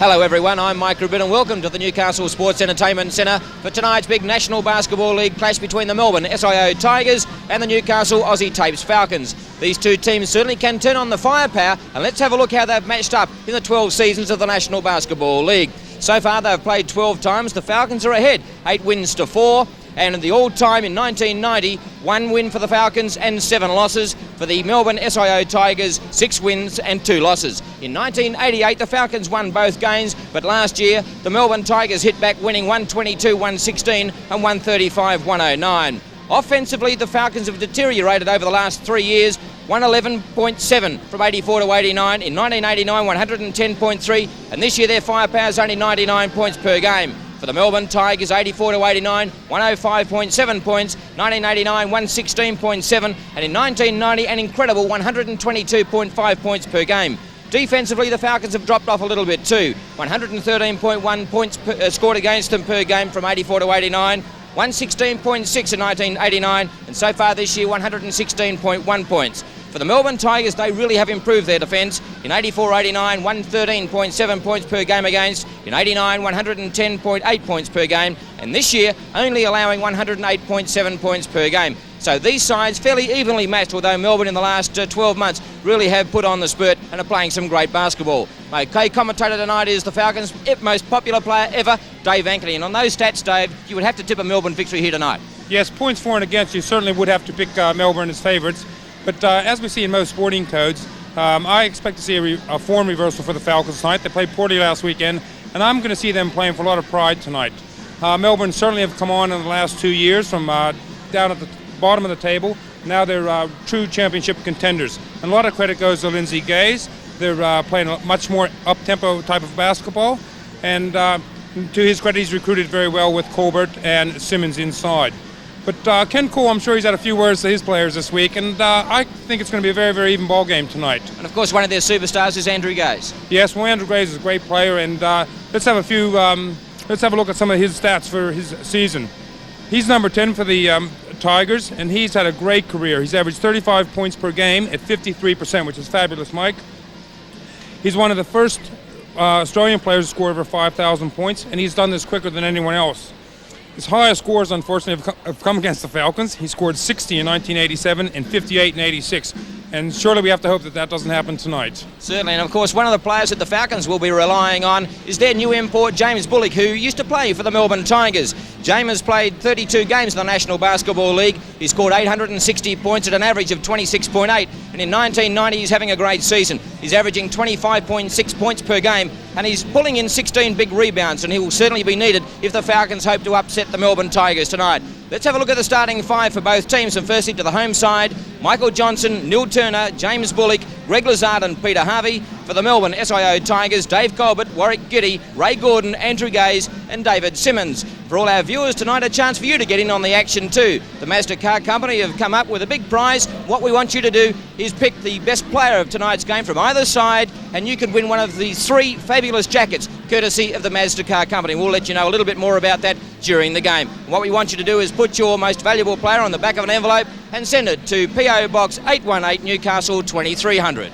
Hello everyone, I'm Mike Rubin and welcome to the Newcastle Sports Entertainment Centre for tonight's big National Basketball League clash between the Melbourne SIO Tigers and the Newcastle Aussie Tapes Falcons. These two teams certainly can turn on the firepower, and let's have a look how they've matched up in the 12 seasons of the National Basketball League. So far they've played 12 times, the Falcons are ahead, 8 wins to 4. And the all-time in 1990, 1 win for the Falcons and 7 losses. For the Melbourne SIO Tigers, 6 wins and 2 losses. In 1988, the Falcons won both games, but last year, the Melbourne Tigers hit back, winning 122-116 and 135-109. Offensively, the Falcons have deteriorated over the last 3 years, 111.7 from 84 to 89. In 1989, 110.3, and this year their firepower is only 99 points per game. For the Melbourne Tigers, 84 to 89, 105.7 points, 1989, 116.7, and in 1990, an incredible 122.5 points per game. Defensively, the Falcons have dropped off a little bit too. 113.1 points scored against them per game from 84 to 89, 116.6 in 1989, and so far this year, 116.1 points. For the Melbourne Tigers, they really have improved their defence. In 84-89, 113.7 points per game against. In 89, 110.8 points per game. And this year, only allowing 108.7 points per game. So these sides fairly evenly matched, although Melbourne in the last 12 months really have put on the spurt and are playing some great basketball. Okay, commentator tonight is the Falcons' most popular player ever, Dave Anthony. And on those stats, Dave, you would have to tip a Melbourne victory here tonight. Yes, points for and against, you certainly would have to pick Melbourne as favourites. But as we see in most sporting codes, I expect to see a form reversal for the Falcons tonight. They played poorly last weekend, and I'm going to see them playing for a lot of pride tonight. Melbourne certainly have come on in the last 2 years from down at the bottom of the table. Now they're true championship contenders. And a lot of credit goes to Lindsay Gaze. They're playing a much more up-tempo type of basketball. And to his credit, he's recruited very well with Colbert and Simmons inside. But Ken Cole, I'm sure he's had a few words to his players this week, and I think it's going to be a very, very even ball game tonight. And of course, one of their superstars is Andrew Gaze. Yes, well, Andrew Gaze is a great player, and let's have a look at some of his stats for his season. He's number 10 for the Tigers, and he's had a great career. He's averaged 35 points per game at 53%, which is fabulous, Mike. He's one of the first Australian players to score over 5,000 points, and he's done this quicker than anyone else. His highest scores, unfortunately, have come against the Falcons. He scored 60 in 1987 and 58 in 86. And surely we have to hope that that doesn't happen tonight. Certainly, and of course one of the players that the Falcons will be relying on is their new import, James Bullock, who used to play for the Melbourne Tigers. James has played 32 games in the National Basketball League. He scored 860 points at an average of 26.8, and in 1990 he's having a great season. He's averaging 25.6 points per game, and he's pulling in 16 big rebounds, and he will certainly be needed if the Falcons hope to upset the Melbourne Tigers tonight. Let's have a look at the starting five for both teams, and firstly to the home side, Michael Johnson, Neil Turner, James Bullock, Greg Lazard and Peter Harvey. For the Melbourne SIO Tigers, Dave Colbert, Warwick Giddy, Ray Gordon, Andrew Gaze and David Simmons. For all our viewers tonight, a chance for you to get in on the action too. The Mazda Car Company have come up with a big prize. What we want you to do is pick the best player of tonight's game from either side, and you could win one of the 3 fabulous jackets courtesy of the Mazda Car Company. We'll let you know a little bit more about that during the game. What we want you to do is put your most valuable player on the back of an envelope and send it to PO Box 818 Newcastle 2300.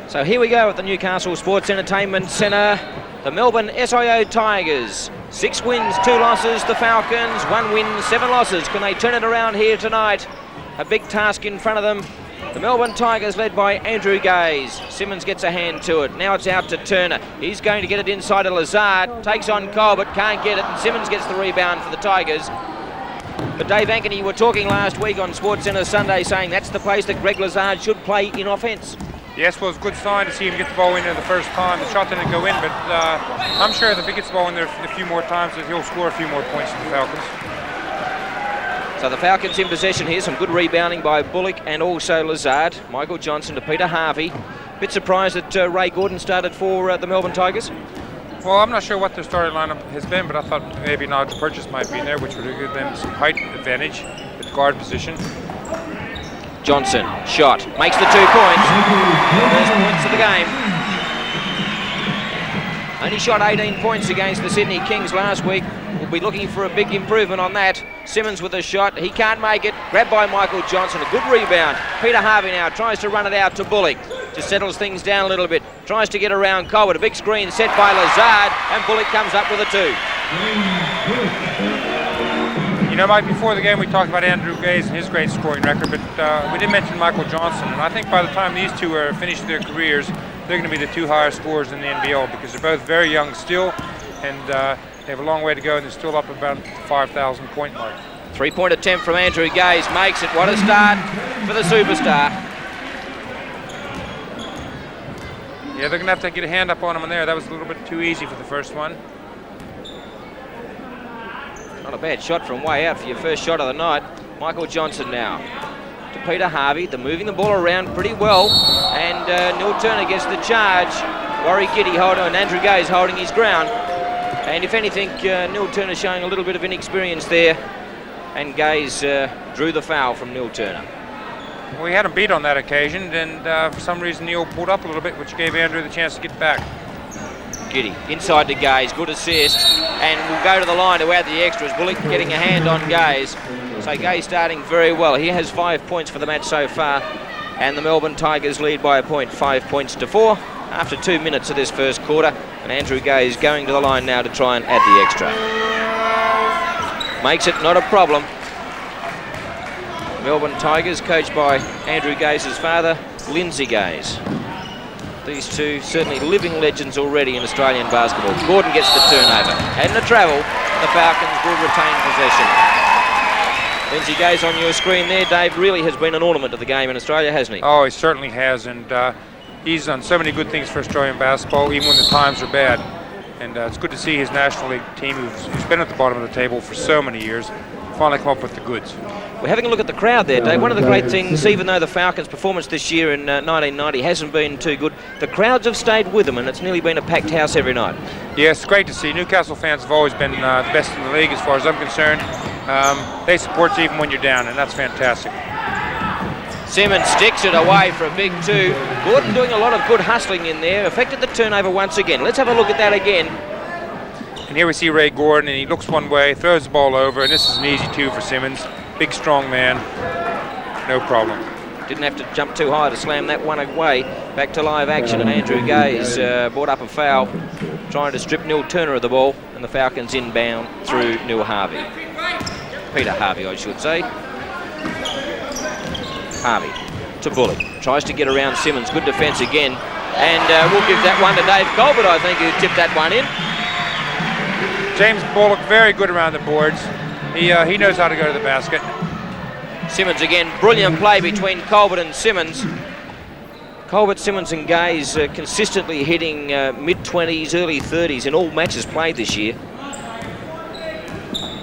So here we go at the Newcastle Sports Entertainment Centre. The Melbourne SIO Tigers, 6 wins, 2 losses. The Falcons, 1 win, 7 losses. Can they turn it around here tonight? A big task in front of them. The Melbourne Tigers led by Andrew Gaze. Simmons gets a hand to it. Now it's out to Turner. He's going to get it inside to Lazard. Takes on Colbert, can't get it, and Simmons gets the rebound for the Tigers. But Dave Anthony, were talking last week on Sports Centre Sunday saying that's the place that Greg Lazard should play in offence. Yes, well, it's a good sign to see him get the ball in there the first time. The shot didn't go in, but I'm sure if he gets the ball in there a few more times, that he'll score a few more points for the Falcons. So the Falcons in possession here. Some good rebounding by Bullock and also Lazard. Michael Johnson to Peter Harvey. Bit surprised that Ray Gordon started for the Melbourne Tigers. Well, I'm not sure what their starting lineup has been, but I thought maybe Nigel Purchase might be in there, which would give them some height advantage at the guard position. Johnson, shot, makes the 2 points. First points of the game. Only shot 18 points against the Sydney Kings last week. We'll be looking for a big improvement on that. Simmons with a shot, he can't make it. Grabbed by Michael Johnson, a good rebound. Peter Harvey now tries to run it out to Bullock. Just settles things down a little bit. Tries to get around Colbert. A big screen set by Lazard, and Bullock comes up with a 2. You know, Mike, before the game we talked about Andrew Gaze and his great scoring record, but we didn't mention Michael Johnson. And I think by the time these two are finished their careers, they're going to be the 2 highest scorers in the NBL because they're both very young still, and they have a long way to go, and they're still up about the 5,000 point mark. 3-point attempt from Andrew Gaze makes it. What a start for the superstar. Yeah, they're going to have to get a hand up on him in there. That was a little bit too easy for the first one. Not a bad shot from way out for your first shot of the night. Michael Johnson now to Peter Harvey. They're moving the ball around pretty well, and Neil Turner gets the charge. Warrie Giddy and Andrew Gaze holding his ground. And if anything, Neil Turner showing a little bit of inexperience there, and Gaze drew the foul from Neil Turner. We had him beat on that occasion, and for some reason Neil pulled up a little bit, which gave Andrew the chance to get back. Giddy inside to Gaze, good assist, and we'll go to the line to add the extras. Bullock getting a hand on Gaze. So Gaze starting very well. He has 5 points for the match so far, and the Melbourne Tigers lead by a point, 5 points to 4 after 2 minutes of this first quarter, and Andrew Gaze going to the line now to try and add the extra. Makes it not a problem. Melbourne Tigers, coached by Andrew Gaze's father, Lindsay Gaze. These two certainly living legends already in Australian basketball. Gordon gets the turnover and the travel. The Falcons will retain possession. Lindsay Gaze on your screen there. Dave really has been an ornament of the game in Australia, hasn't he? Oh, he certainly has, and he's done so many good things for Australian basketball, even when the times are bad. And it's good to see his National League team, who's been at the bottom of the table for so many years, finally come up with the goods. We're having a look at the crowd there, Dave. One of the great things, even though the Falcons' performance this year in 1990 hasn't been too good, the crowds have stayed with them, and it's nearly been a packed house every night. Yeah, it's great to see. Newcastle fans have always been the best in the league as far as I'm concerned. They support you even when you're down, and that's fantastic. Simmons sticks it away for a big 2. Gordon doing a lot of good hustling in there, affected the turnover once again. Let's have a look at that again. And here we see Ray Gordon, and he looks one way, throws the ball over, and this is an easy 2 for Simmons. Big, strong man, no problem. Didn't have to jump too high to slam that one away. Back to live action, and Andrew Gaze brought up a foul, trying to strip Neil Turner of the ball, and the Falcons inbound through Neil Harvey. Peter Harvey, I should say. Harvey to Bullock. Tries to get around Simmons. Good defence again. And we'll give that one to Dave Colbert, I think, who tipped that one in. James Bullock, very good around the boards. He knows how to go to the basket. Simmons again. Brilliant play between Colbert and Simmons. Colbert, Simmons and Gaze consistently hitting mid-20s, early 30s in all matches played this year.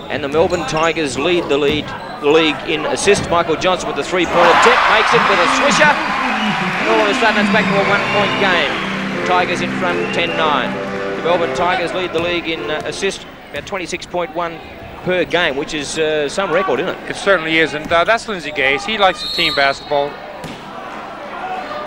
And the Melbourne Tigers lead the league in assists. Michael Johnson with the 3-point attempt makes it with a swisher. And all of a sudden it's back to a 1-point game. Tigers in front 10-9. The Melbourne Tigers lead the league in assists, about 26.1 per game, which is some record, isn't it? It certainly is, and that's Lindsay Gaze. He likes the team basketball.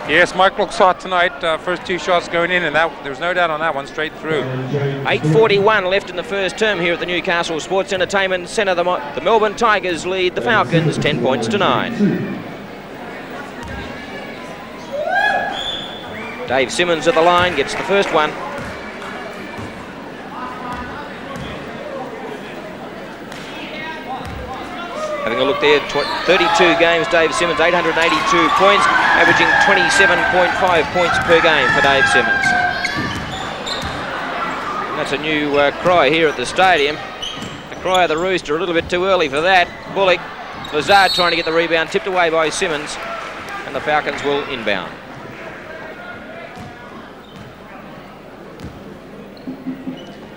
Yes, Mike looks hot tonight. First 2 shots going in, and there's no doubt on that one, straight through. 8:41 left in the first term here at the Newcastle Sports Entertainment Centre. The Melbourne Tigers lead the Falcons 10 points to 9. Dave Simmons at the line, gets the first one. Having a look there, 32 games, Dave Simmons, 882 points, averaging 27.5 points per game for Dave Simmons. And that's a new cry here at the stadium. The cry of the rooster, a little bit too early for that. Bullock, Lazard trying to get the rebound, tipped away by Simmons, and the Falcons will inbound.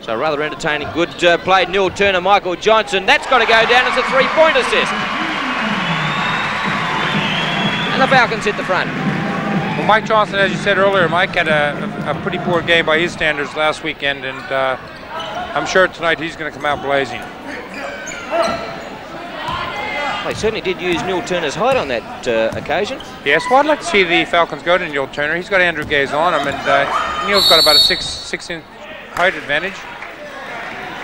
So rather entertaining. Good play, Neil Turner, Michael Johnson. That's got to go down as a 3-point assist. And the Falcons hit the front. Well, Mike Johnson, as you said earlier, Mike had a pretty poor game by his standards last weekend, and I'm sure tonight he's going to come out blazing. They certainly did use Neil Turner's height on that occasion. Yes, well, I'd like to see the Falcons go to Neil Turner. He's got Andrew Gaze on him, and Neil's got about a 6-inch height advantage.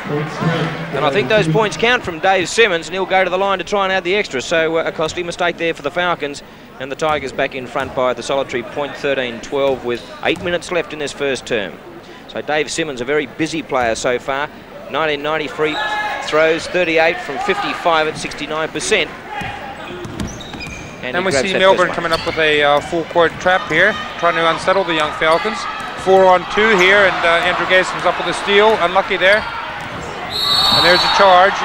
And I think those points count from Dave Simmons, and he'll go to the line to try and add the extra. So a costly mistake there for the Falcons, and the Tigers back in front by the solitary point 13-12 with 8 minutes left in this first term. So Dave Simmons, a very busy player so far. 1990 free throws, 38 from 55 at 69%. And we see Melbourne coming up with a full-court trap here, trying to unsettle the young Falcons. 4-on-2 here, and Andrew Gaze comes up with a steal. Unlucky there. And there's a charge.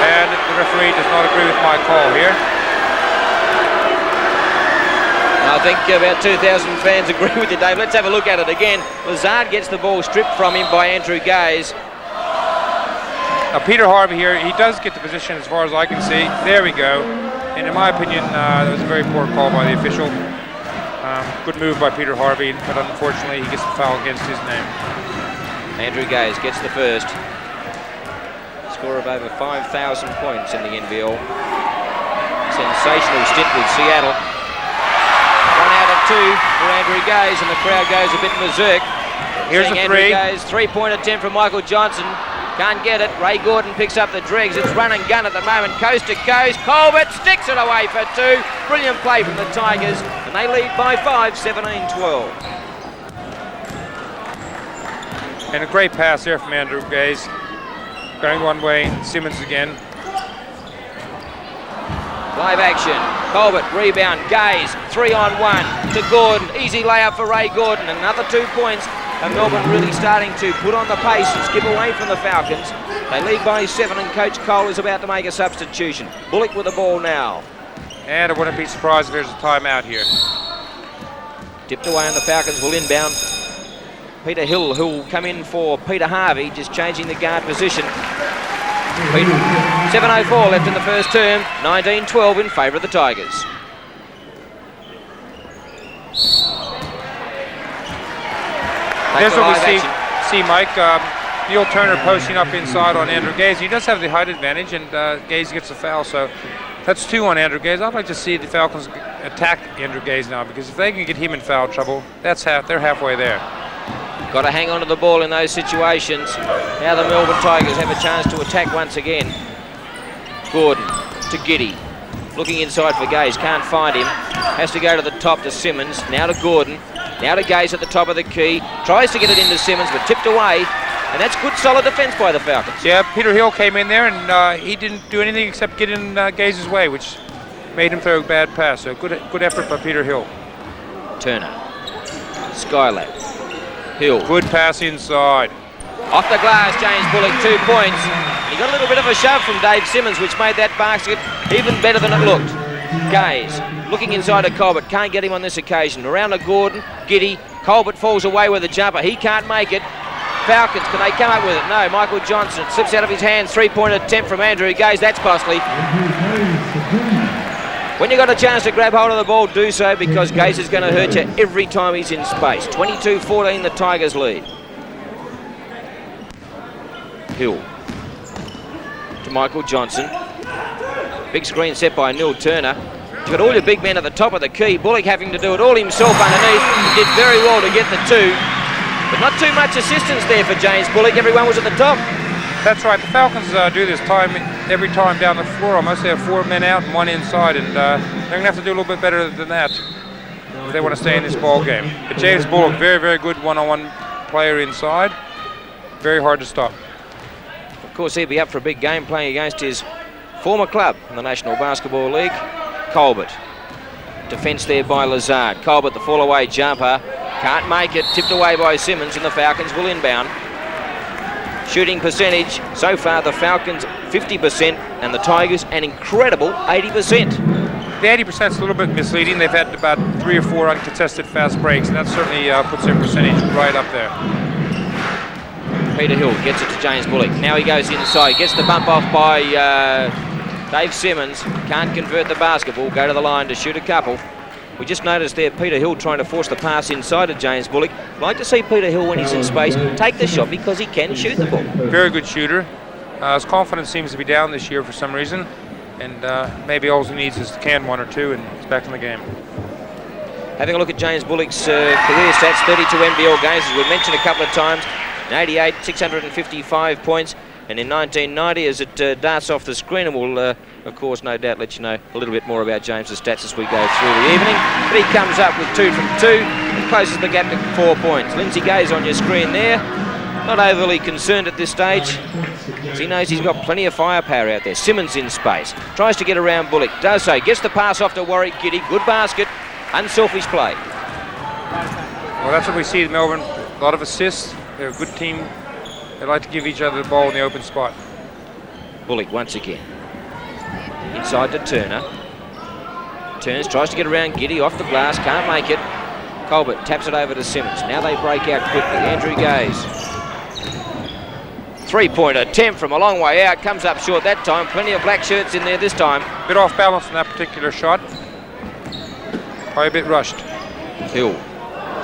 And the referee does not agree with my call here. I think about 2,000 fans agree with you, Dave. Let's have a look at it again. Lazard gets the ball stripped from him by Andrew Gaze. Now Peter Harvey here, he does get the position as far as I can see. There we go. And in my opinion, that was a very poor call by the official. Good move by Peter Harvey, but unfortunately he gets the foul against his name. Andrew Gaze gets the first. Score of over 5,000 points in the NBL. Sensational stint with Seattle. 1 out of 2 for Andrew Gaze, and the crowd goes a bit berserk. Here's the Andrew three. Gaze, three-point attempt from Michael Johnson. Can't get it. Ray Gordon picks up the dregs. It's run and gun at the moment, coast to coast. Colbert sticks it away for 2. Brilliant play from the Tigers, and they lead by 5, 17-12. And a great pass there from Andrew Gaze. Going one way, Simmons again. Live action. Colbert, rebound. Gaze, 3-on-1 to Gordon. Easy layup for Ray Gordon. Another 2 points. And Melbourne really starting to put on the pace and skip away from the Falcons. They lead by 7, and Coach Cole is about to make a substitution. Bullock with the ball now. And I wouldn't be surprised if there's a timeout here. Tipped away, and the Falcons will inbound. Peter Hill, who'll come in for Peter Harvey, just changing the guard position. 7:04 left in the first term. 19-12 in favour of the Tigers. There's what we see Mike. Neil Turner posting up inside on Andrew Gaze. He does have the height advantage, and Gaze gets a foul, so that's 2 on Andrew Gaze. I'd like to see the Falcons attack Andrew Gaze now, because if they can get him in foul trouble, they're halfway there. Got to hang on to the ball in those situations. Now the Melbourne Tigers have a chance to attack once again. Gordon to Giddy. Looking inside for Gaze, can't find him. Has to go to the top to Simmons. Now to Gordon. Now to Gaze at the top of the key. Tries to get it into Simmons, but tipped away. And that's good, solid defence by the Falcons. Yeah, Peter Hill came in there, and he didn't do anything except get in Gaze's way, which made him throw a bad pass. So good effort by Peter Hill. Turner. Skylab. Hill. Good pass inside. Off the glass, James Bullock, 2 points. He got a little bit of a shove from Dave Simmons, which made that basket even better than it looked. Gaze, looking inside of Colbert, can't get him on this occasion. Around to Gordon, Giddy. Colbert falls away with a jumper. He can't make it. Falcons, can they come up with it? No, Michael Johnson slips out of his hands. 3-point attempt from Andrew Gaze. That's costly. When you got a chance to grab hold of the ball, do so, because Gaze is going to hurt you every time he's in space. 22-14, the Tigers lead. Hill to Michael Johnson. Big screen set by Neil Turner. You've got all your big men at the top of the key. Bullock having to do it all himself underneath. He did very well to get the 2. But not too much assistance there for James Bullock. Everyone was at the top. That's right. The Falcons do this every time down the floor almost. They have 4 men out and 1 inside, and they're going to have to do a little bit better than that if they want to stay in this ball game. But James Bullock, very, very good one-on-one player inside. Very hard to stop. Of course, he'll be up for a big game playing against his former club in the National Basketball League. Colbert. Defence there by Lazard. Colbert, the fall-away jumper. Can't make it. Tipped away by Simmons, and the Falcons will inbound. Shooting percentage, so far the Falcons 50% and the Tigers an incredible 80%. The 80% is a little bit misleading. They've had about 3 or 4 uncontested fast breaks, and that certainly puts their percentage right up there. Peter Hill gets it to James Bullock. Now he goes inside, gets the bump off by Dave Simmons. Can't convert the basketball, go to the line to shoot a couple. We just noticed there Peter Hill trying to force the pass inside of James Bullock. Like to see Peter Hill, when he's in space, take the shot because he can shoot the ball. Very good shooter. His confidence seems to be down this year for some reason, and maybe all he needs is to can 1 or 2 and he's back in the game. Having a look at James Bullock's career stats, 32 NBL games, as we mentioned a couple of times. In 88, 655 points. And in 1990, as it darts off the screen, and we'll, of course, no doubt let you know a little bit more about James's stats as we go through the evening. But he comes up with 2 from 2 and closes the gap to 4 points. Lindsay Gay's on your screen there. Not overly concerned at this stage, as he knows he's got plenty of firepower out there. Simmons in space. Tries to get around Bullock. Does so. Gets the pass off to Warwick Giddy. Good basket. Unselfish play. Well, that's what we see in Melbourne. A lot of assists. They're a good team. They like to give each other the ball in the open spot. Bullock once again. Inside to Turner. Turns, tries to get around Giddy, off the glass, can't make it. Colbert taps it over to Simmons. Now they break out quickly. Andrew Gaze. 3-point attempt from a long way out, comes up short that time. Plenty of black shirts in there this time. Bit off balance on that particular shot. Probably a bit rushed. Hill.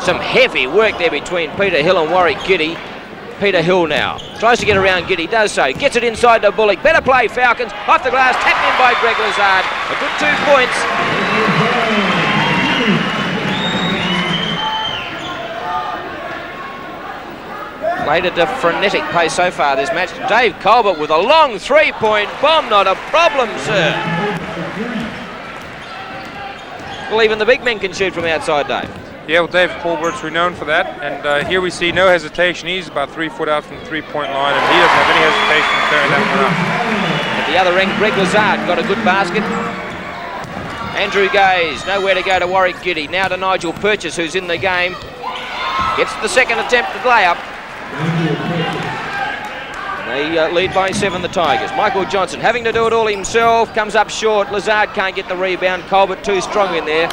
Some heavy work there between Peter Hill and Warwick Giddy. Peter Hill now tries to get around Giddy, does so, gets it inside to Bullock. Better play, Falcons, off the glass, tapped in by Greg Lazard. A good 2 points. Played at a frenetic pace so far this match. Dave Colbert with a long 3-point bomb, not a problem, sir. Well, even the big men can shoot from outside, Dave. Yeah, well, Dave Colbert's renowned for that, and here we see no hesitation. He's about 3 foot out from the 3-point line, and he doesn't have any hesitation in carrying that one up. At the other end, Greg Lazard got a good basket. Andrew Gaze, nowhere to go to Warwick Giddy. Now to Nigel Purchase, who's in the game. Gets the second attempt at layup. They lead by 7, the Tigers. Michael Johnson having to do it all himself, comes up short. Lazard can't get the rebound. Colbert too strong in there.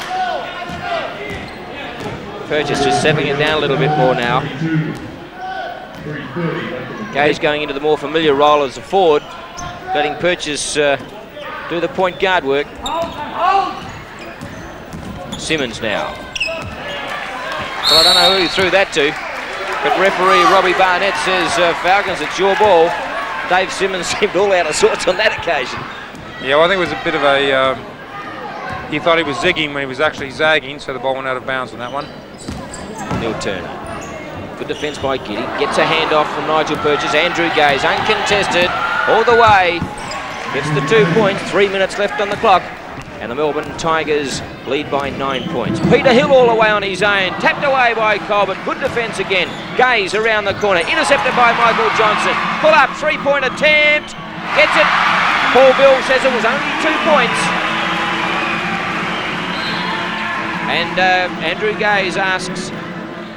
Purchase just settling it down a little bit more now. Gaze going into the more familiar role as a forward, letting Purchase do the point guard work. Simmons now. Well, I don't know who he threw that to, but referee Robbie Barnett says, Falcons, it's your ball. Dave Simmons seemed all out of sorts on that occasion. Yeah, well, I think it was a bit of a... he thought he was zigging when he was actually zagging, so the ball went out of bounds on that one. Neil Turner. Good defence by Giddy. Gets a handoff from Nigel Purchase. Andrew Gaze, uncontested, all the way. Gets the 2 points. 3 minutes left on the clock. And the Melbourne Tigers lead by 9 points. Peter Hill all the way on his own. Tapped away by Colbert. Good defence again. Gaze around the corner. Intercepted by Michael Johnson. Pull up, 3-point attempt. Gets it. Paul Bill says it was only 2 points. And Andrew Gaze asks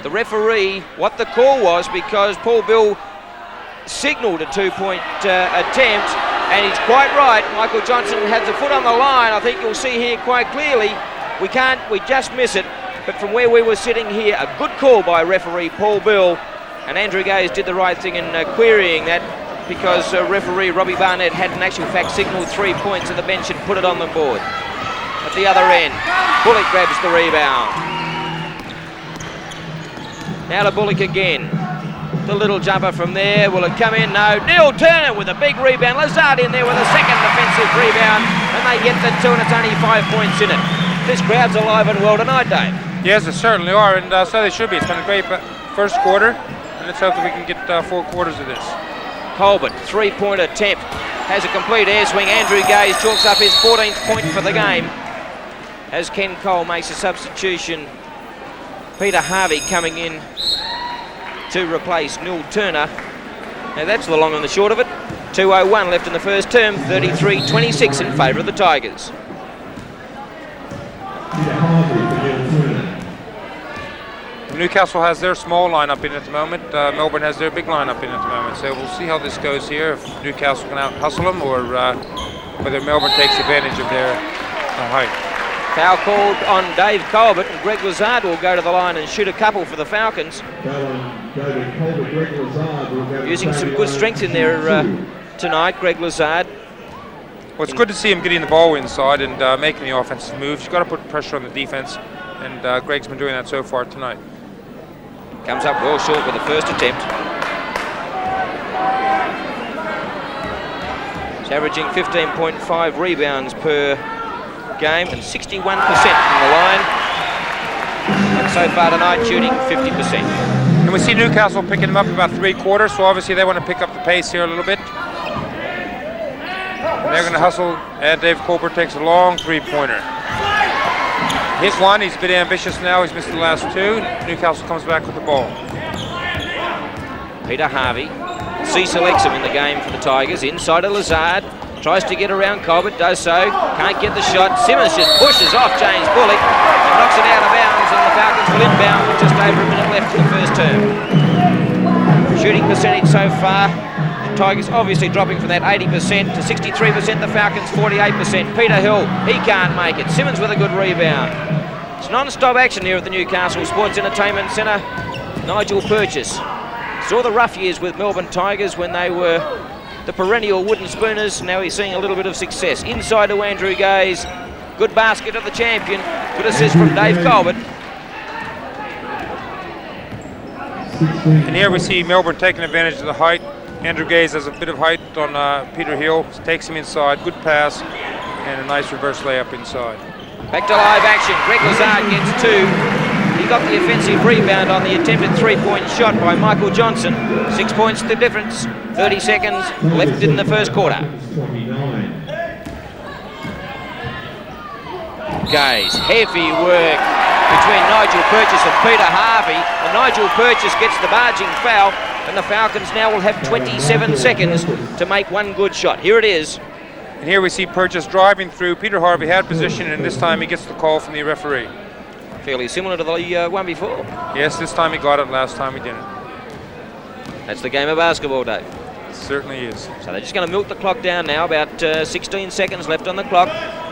the referee what the call was, because Paul Bill signalled a 2-point attempt, and he's quite right. Michael Johnson has a foot on the line. I think you'll see here quite clearly. We just miss it, but from where we were sitting here, a good call by referee Paul Bill, and Andrew Gaze did the right thing in querying that, because referee Robbie Barnett had in actual fact signalled 3 points and the bench had put it on the board. At the other end, Bullock grabs the rebound. Now to Bullock again. The little jumper from there. Will it come in? No. Neil Turner with a big rebound. Lazard in there with a second defensive rebound. And they get the 2, and it's only 5 points in it. This crowd's alive and well tonight, Dave. Yes, they certainly are, and so they should be. It's been a great first quarter, and let's hope that we can get 4 quarters of this. Colbert, 3-point attempt. Has a complete air swing. Andrew Gaze chalks up his 14th point for the game. As Ken Cole makes a substitution, Peter Harvey coming in to replace Neil Turner. Now that's the long and the short of it. 2:01 left in the first term, 33-26 in favour of the Tigers. Newcastle has their small lineup in at the moment. Melbourne has their big lineup in at the moment. So we'll see how this goes here, if Newcastle can out-hustle them, or whether Melbourne takes advantage of their height. Foul called on Dave Colbert, and Greg Lazard will go to the line and shoot a couple for the Falcons. Using some good strength in there tonight, Greg Lazard. Well, it's good to see him getting the ball inside and making the offensive moves. You've got to put pressure on the defense, and Greg's been doing that so far tonight. Comes up well short with the first attempt. He's averaging 15.5 rebounds per game and 61% from the line. And so far tonight, shooting 50%. And we see Newcastle picking them up about 3/4, so obviously they want to pick up the pace here a little bit. And they're going to hustle, and Dave Colbert takes a long 3-pointer. Hit one, he's a bit ambitious now, he's missed the last 2. Newcastle comes back with the ball. Peter Harvey selects him in the game for the Tigers. Inside of Lazard, tries to get around Colbert, does so, can't get the shot. Simmons just pushes off James Bullock and knocks it out of bounds, and the Falcons will inbound with just over a minute left in the first term. Shooting percentage so far, the Tigers obviously dropping from that 80% to 63%, the Falcons 48%. Peter Hill, he can't make it. Simmons with a good rebound. It's non-stop action here at the Newcastle Sports Entertainment Centre. Nigel Purchase saw the rough years with Melbourne Tigers when they were the perennial wooden spooners. Now he's seeing a little bit of success. Inside to Andrew Gaze. Good basket of the champion. Good assist from Dave Colbert. And here we see Melbourne taking advantage of the height. Andrew Gaze has a bit of height on Peter Hill. Takes him inside. Good pass. And a nice reverse layup inside. Back to live action. Greg Lazard gets 2. He got the offensive rebound on the attempted 3-point shot by Michael Johnson. 6 points the difference. 30 seconds left in the first quarter. Gaze, heavy work between Nigel Purchase and Peter Harvey. And Nigel Purchase gets the barging foul, and the Falcons now will have 27 seconds to make one good shot. Here it is. And here we see Purchase driving through. Peter Harvey had possession, and this time he gets the call from the referee. Fairly similar to the one before. Yes, this time he got it, last time he didn't. That's the game of basketball, Dave. It certainly is. So they're just going to milk the clock down now, about 16 seconds left on the clock.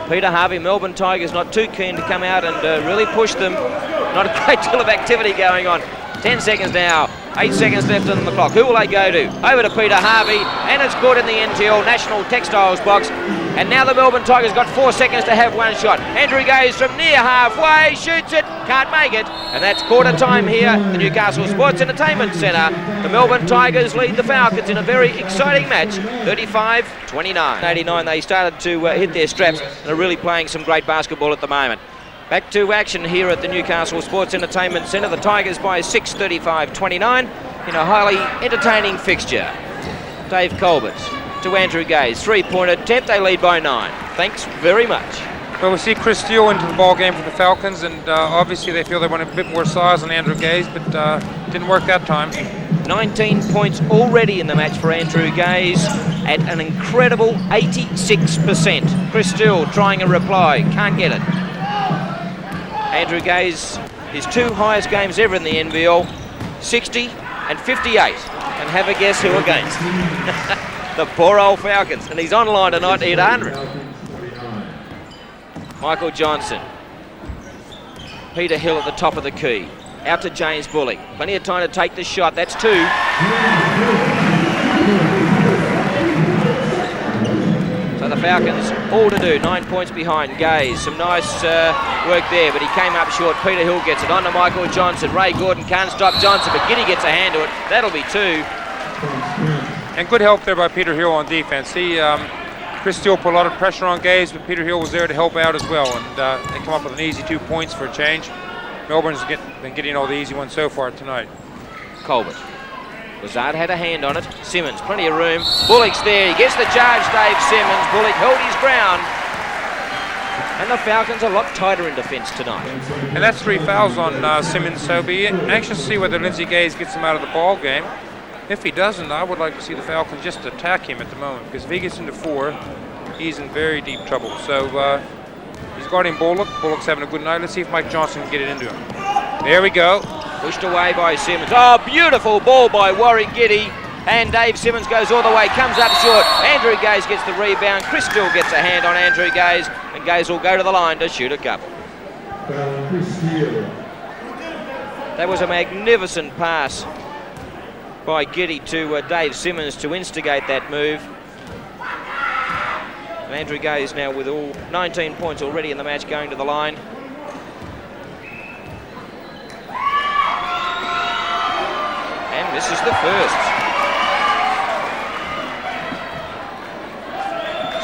Peter Harvey, Melbourne Tigers not too keen to come out and really push them. Not a great deal of activity going on. 10 seconds now, 8 seconds left on the clock. Who will they go to? Over to Peter Harvey, and it's good in the NTL National Textiles box. And now the Melbourne Tigers got 4 seconds to have one shot. Andrew Gaze from near halfway, shoots it, can't make it. And that's quarter time here at the Newcastle Sports Entertainment Centre. The Melbourne Tigers lead the Falcons in a very exciting match, 35-29. 89, they started to hit their straps and are really playing some great basketball at the moment. Back to action here at the Newcastle Sports Entertainment Centre. The Tigers by 6, 35-29 in a highly entertaining fixture. Dave Colbert to Andrew Gaze. 3-point attempt, they lead by 9. Thanks very much. Well, we see Chris Steele into the ball game for the Falcons, and obviously they feel they want a bit more size on Andrew Gaze, but didn't work that time. 19 points already in the match for Andrew Gaze at an incredible 86%. Chris Steele trying a reply, can't get it. Andrew Gaze, his 2 highest games ever in the NBL, 60 and 58. And have a guess who against? The poor old Falcons. And he's online tonight to hit 100. Michael Johnson. Peter Hill at the top of the key. Out to James Bullock. Plenty of time to take the shot. That's 2. So the Falcons, all to do, 9 points behind. Gaze, some nice work there, but he came up short. Peter Hill gets it on to Michael Johnson. Ray Gordon can't stop Johnson, but Giddy gets a hand to it. That'll be 2. And good help there by Peter Hill on defense. Chris Steele put a lot of pressure on Gaze, but Peter Hill was there to help out as well, and they come up with an easy 2 points for a change. Melbourne's been getting all the easy ones so far tonight. Colbert. Lazard had a hand on it. Simmons, plenty of room. Bullock's there. He gets the charge, Dave Simmons. Bullock held his ground. And the Falcons are a lot tighter in defence tonight. And that's 3 fouls on Simmons, so be anxious to see whether Lindsay Gaze gets him out of the ball game. If he doesn't, I would like to see the Falcons just attack him at the moment, because if he gets into 4, he's in very deep trouble. So he's guarding Bullock. Bullock's having a good night. Let's see if Mike Johnson can get it into him. There we go. Pushed away by Simmons. Oh, beautiful ball by Warwick Giddy. And Dave Simmons goes all the way, comes up short. Andrew Gaze gets the rebound. Chris Steele gets a hand on Andrew Gaze, and Gaze will go to the line to shoot a couple. That was a magnificent pass by Giddy to Dave Simmons to instigate that move. And Andrew Gaze now with all 19 points already in the match going to the line. And this is the first.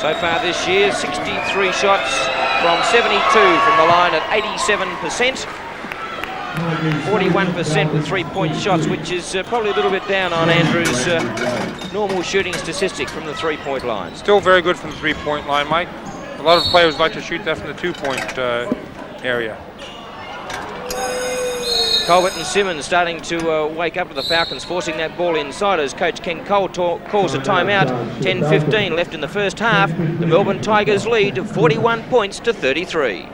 So far this year, 63 shots from 72 from the line at 87%. 41% with 3-point shots, which is probably a little bit down on Andrew's normal shooting statistic from the 3-point line. Still very good from the 3-point line, Mike. A lot of players like to shoot that from the 2-point area. Colbert and Simmons starting to wake up with the Falcons, forcing that ball inside as Coach Ken Cole calls a timeout. 10:15 left in the first half. The Melbourne Tigers lead 41 points to 33.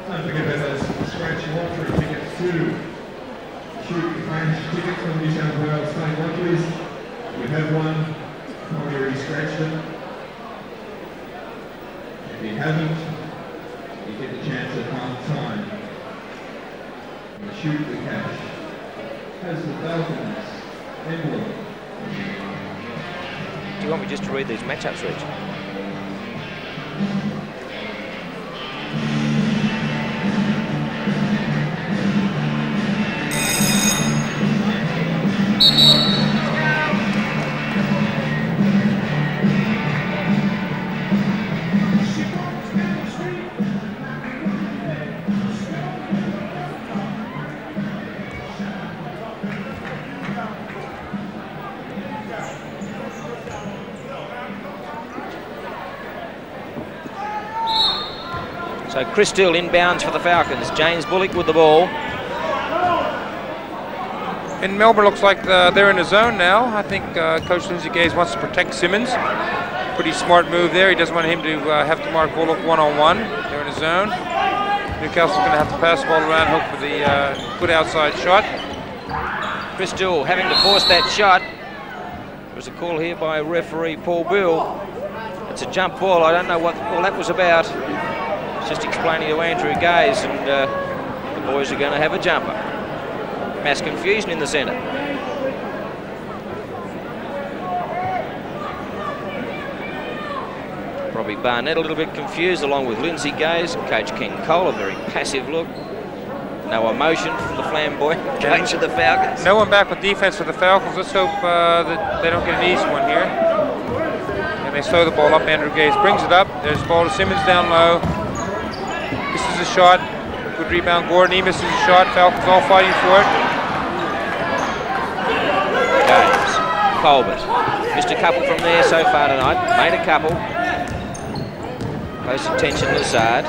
Don't forget about those scratch lottery tickets too. Shoot French tickets from New South Wales State Lotteries. We have one. Probably already scratched it. If you haven't, you get the chance at half time. And Shoot the Cash has the Falcons emblem. Do you want me just to read these matchups, Rich? So Chris Steele inbounds for the Falcons. James Bullock with the ball. And Melbourne looks like they're in the zone now. I think Coach Lindsay Gaze wants to protect Simmons. Pretty smart move there. He doesn't want him to have to mark Bullock one-on-one. They're in the zone. Newcastle's going to have to pass the ball around, hope for the good outside shot. Chris Steele having to force that shot. There's a call here by referee Paul Bill. It's a jump ball. I don't know what all that was about. Just explaining to Andrew Gaze, and the boys are going to have a jumper. Mass confusion in the centre. Probably Barnett a little bit confused, along with Lindsay Gaze and Coach Ken Cole, a very passive look. No emotion from the flamboyant coach of the Falcons. No one back with defense for the Falcons. Let's hope that they don't get an easy one here. And they slow the ball up. Andrew Gaze brings it up. There's the ball to Simmons down low. Misses a shot. Good rebound, Gordon. He misses a shot. Falcons all fighting for it. Gaze, Colbert. Missed a couple from there so far tonight. Made a couple. Close attention, Lazard.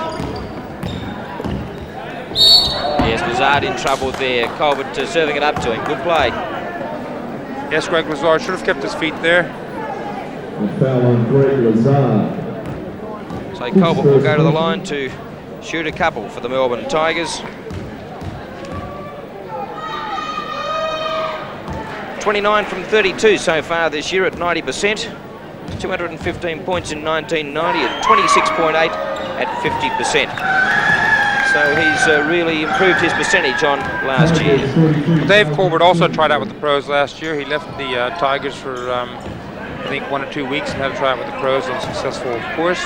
Yes, Lazard in trouble there. Colbert serving it up to him. Good play. Yes, Greg Lazard should have kept his feet there. The foul on Greg Lazard. So Colbert will go to the line to shoot a couple for the Melbourne Tigers. 29 from 32 so far this year at 90%. 215 points in 1990 at 26.8 at 50%. So he's really improved his percentage on last year. Dave Colbert also tried out with the pros last year. He left the Tigers for I think 1 or 2 weeks and had to try out with the pros, unsuccessful of course.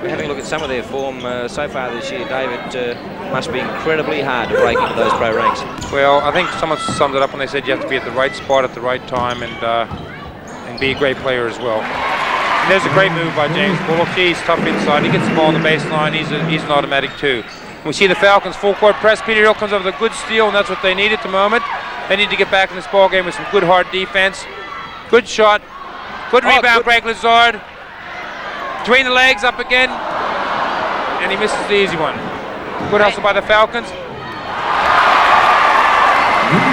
We're having a look at some of their form so far this year, David. Must be incredibly hard to break into those pro ranks. Well, I think someone summed it up when they said you have to be at the right spot at the right time and be a great player as well. And there's a great move by James Bullock. He's tough inside. He gets the ball on the baseline. He's an automatic too. We see the Falcons full court press. Peter Hill comes up with a good steal, and that's what they need at the moment. They need to get back in this ball game with some good hard defense. Good shot. Good rebound, Greg Lazard. Between the legs, up again, and he misses the easy one. Good hustle by the Falcons.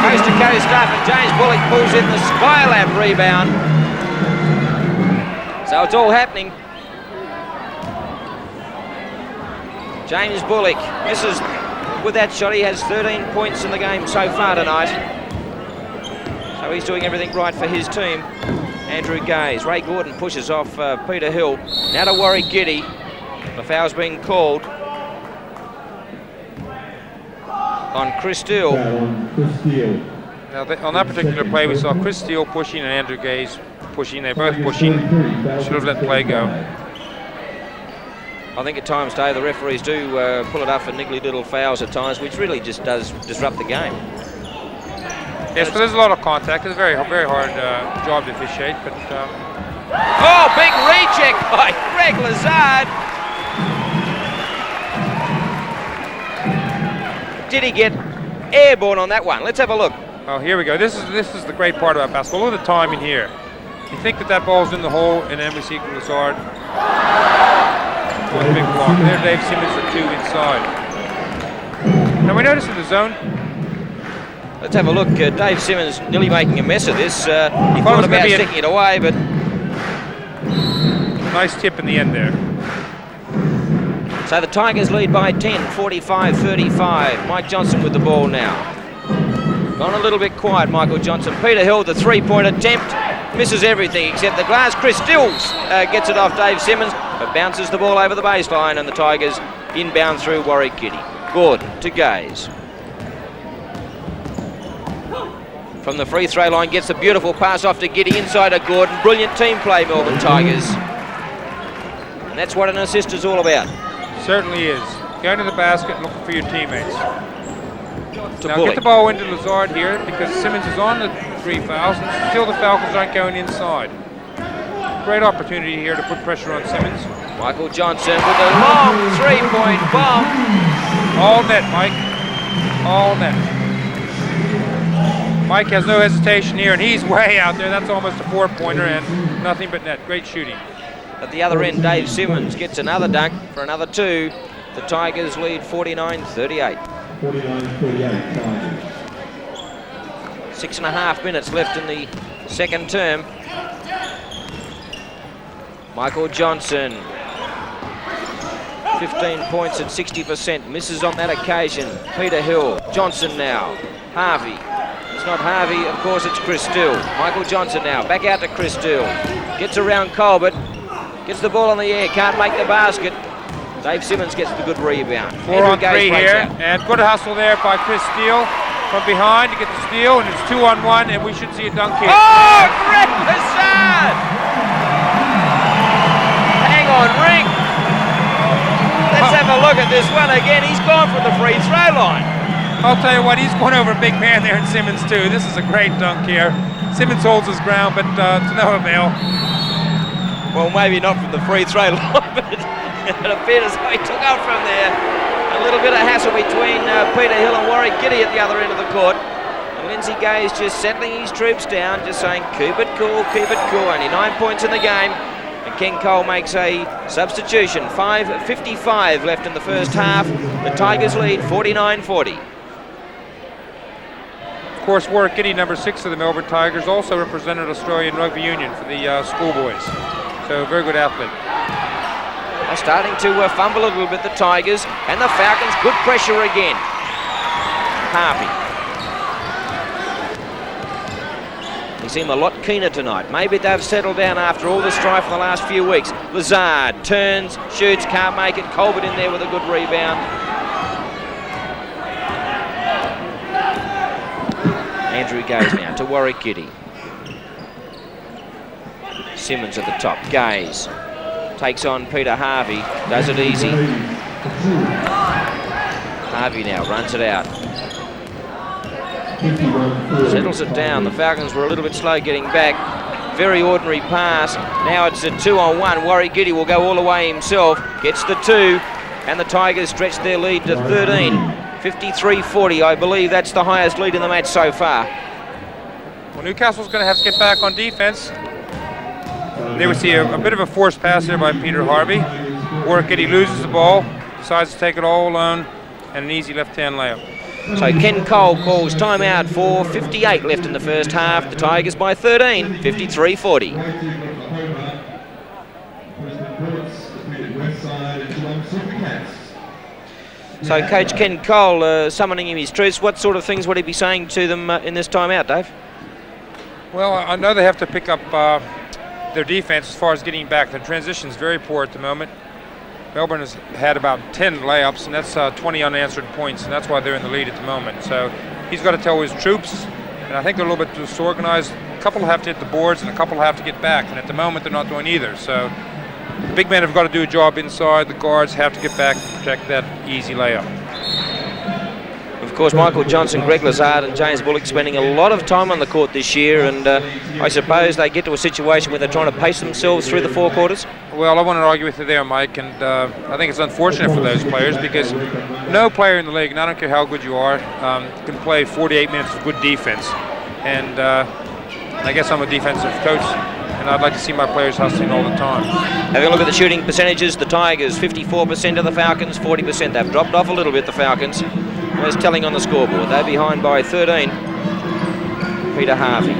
Coast to coast stuff, and James Bullock pulls in the Skylab rebound. So it's all happening. James Bullock misses with that shot. He has 13 points in the game so far tonight. So he's doing everything right for his team. Andrew Gaze. Ray Gordon pushes off Peter Hill. Now to Warwick Giddy. The foul's being called on Chris Steele. Now on that particular play, we saw Chris Steele pushing and Andrew Gaze pushing. They're both pushing. Should have let play go. I think at times, Dave, the referees do pull it up for niggly little fouls at times, which really just does disrupt the game. Yes, but there's a lot of contact. It's a very, very hard job to officiate. But oh, big reject by Greg Lazard. Did he get airborne on that one? Let's have a look. oh, here we go. This is the great part about basketball. Look at the timing here. You think that ball's in the hole, and then we see Lazard. What a big block. There, Dave Simmons for 2 inside. Now we notice in the zone. Let's have a look. Dave Simmons nearly making a mess of this. He thought about sticking it away, but nice tip in the end there. so the Tigers lead by 10, 45-35. Mike Johnson with the ball now. Gone a little bit quiet, Michael Johnson. Peter Hill, the three-point attempt, misses everything except the glass. Chris Stills gets it off Dave Simmons, but bounces the ball over the baseline, and the Tigers inbound through Warwick Giddy. Gordon to Gaze. From the free throw line, gets a beautiful pass off to Giddy inside of Gordon. Brilliant team play, Melbourne Tigers. And that's what an assist is all about. Certainly is. Going to the basket and looking for your teammates. To Now Bullock. get the ball into Lazard here because Simmons is on the 3 fouls and still the Falcons aren't going inside. Great opportunity here to put pressure on Simmons. Michael Johnson with a long three-point bomb. All net, Mike. All net. Mike has no hesitation here, and he's way out there. That's almost a 4-pointer and nothing but net. Great shooting. At the other end, Dave Simmons gets another dunk for another 2. The Tigers lead 49-38. 49-38 Tigers. 6.5 minutes left in the second term. Michael Johnson, 15 points at 60%, misses on that occasion. Peter Hill, Johnson now, Harvey. It's not Harvey, of course it's Chris Still. Michael Johnson now, back out to Chris Still. Gets around Colbert, gets the ball in the air, can't make the basket. Dave Simmons gets the good rebound. 4 on 3 here, and good hustle there by Chris Steele from behind to get the steal, and it's 2-on-1, and we should see a dunk here. Oh, Greg Lazard! Hang on, Ring. Let's have a look at this one again. He's gone from the free throw line. I'll tell you what, he's going over a big man there in Simmons too. This is a great dunk here. Simmons holds his ground, but to no avail. Well, maybe not from the free throw line, but it appeared as though he took off from there. A little bit of hassle between Peter Hill and Warwick Giddy at the other end of the court. And Lindsay Gaze just settling his troops down, just saying, keep it cool, keep it cool. Only 9 points in the game. And Ken Cole makes a substitution. 5:55 left in the first half. The Tigers lead 49-40. Of course, Warwick Giddy, number 6 of the Melbourne Tigers, also represented Australian Rugby Union for the schoolboys. So, very good athlete. They're starting to fumble a little bit, the Tigers, and the Falcons, good pressure again. Harvey. They seem a lot keener tonight. Maybe they've settled down after all the strife in the last few weeks. Lazard turns, shoots, can't make it. Colbert in there with a good rebound. Andrew Gaze now to Warwick Giddy. Simmons at the top. Gaze takes on Peter Harvey, does it easy. Harvey now runs it out. Settles it down. The Falcons were a little bit slow getting back. Very ordinary pass. Now it's a 2-on-1. Warwick Giddy will go all the way himself. Gets the 2, and the Tigers stretch their lead to 13. 53-40. I believe that's the highest lead in the match so far. Well, Newcastle's going to have to get back on defense. There we see a bit of a forced pass there by Peter Harvey. Warwick Giddy loses the ball, decides to take it all alone, and an easy left-hand layup. So Ken Cole calls timeout for 58 left in the first half. The Tigers by 13, 53-40. So Coach Ken Cole summoning him his troops. What sort of things would he be saying to them in this timeout, Dave? Well, I know they have to pick up their defense as far as getting back. The transition's very poor at the moment. Melbourne has had about 10 layups, and that's 20 unanswered points, and that's why they're in the lead at the moment. So he's got to tell his troops, and I think they're a little bit disorganized. A couple have to hit the boards, and a couple have to get back, and at the moment they're not doing either. So the big men have got to do a job inside. The guards have to get back and protect that easy layup. We've course, Michael Johnson, Greg Lazard and James Bullock spending a lot of time on the court this year, and I suppose they get to a situation where they're trying to pace themselves through the 4 quarters. Well, I want to argue with you there, Mike, and I think it's unfortunate for those players because no player in the league, and I don't care how good you are, can play 48 minutes of good defense. And I guess I'm a defensive coach, and I'd like to see my players hustling all the time. Having a look at the shooting percentages, the Tigers 54% of the Falcons, 40%. They've dropped off a little bit, the Falcons. That's telling on the scoreboard. They're behind by 13. Peter Harvey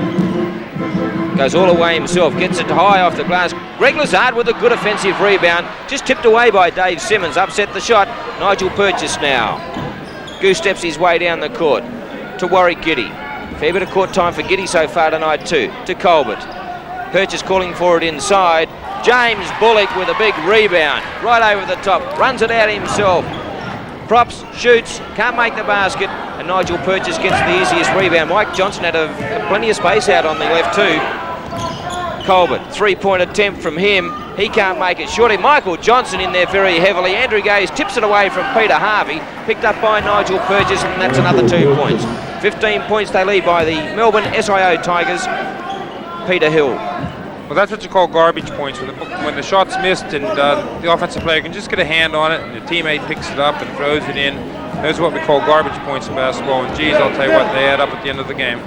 goes all the way himself, gets it high off the glass. Greg Lazard with a good offensive rebound, just tipped away by Dave Simmons, upset the shot. Nigel Purchase now. Goose steps his way down the court to Warwick Giddy. Fair bit of court time for Giddy so far tonight too. To Colbert. Purchase calling for it inside. James Bullock with a big rebound. Right over the top. Runs it out himself. Props, shoots, can't make the basket. And Nigel Purchase gets the easiest rebound. Mike Johnson had plenty of space out on the left too. Colbert, 3-point attempt from him. He can't make it. Shorty Michael Johnson in there very heavily. Andrew Gaze tips it away from Peter Harvey. Picked up by Nigel Purchase, and that's another 2 points. 15 points they lead by the Melbourne SIO Tigers. Peter Hill. Well, that's what you call garbage points. When the shot's missed and the offensive player can just get a hand on it and the teammate picks it up and throws it in. Those are what we call garbage points in basketball. And geez, I'll tell you what, they add up at the end of the game.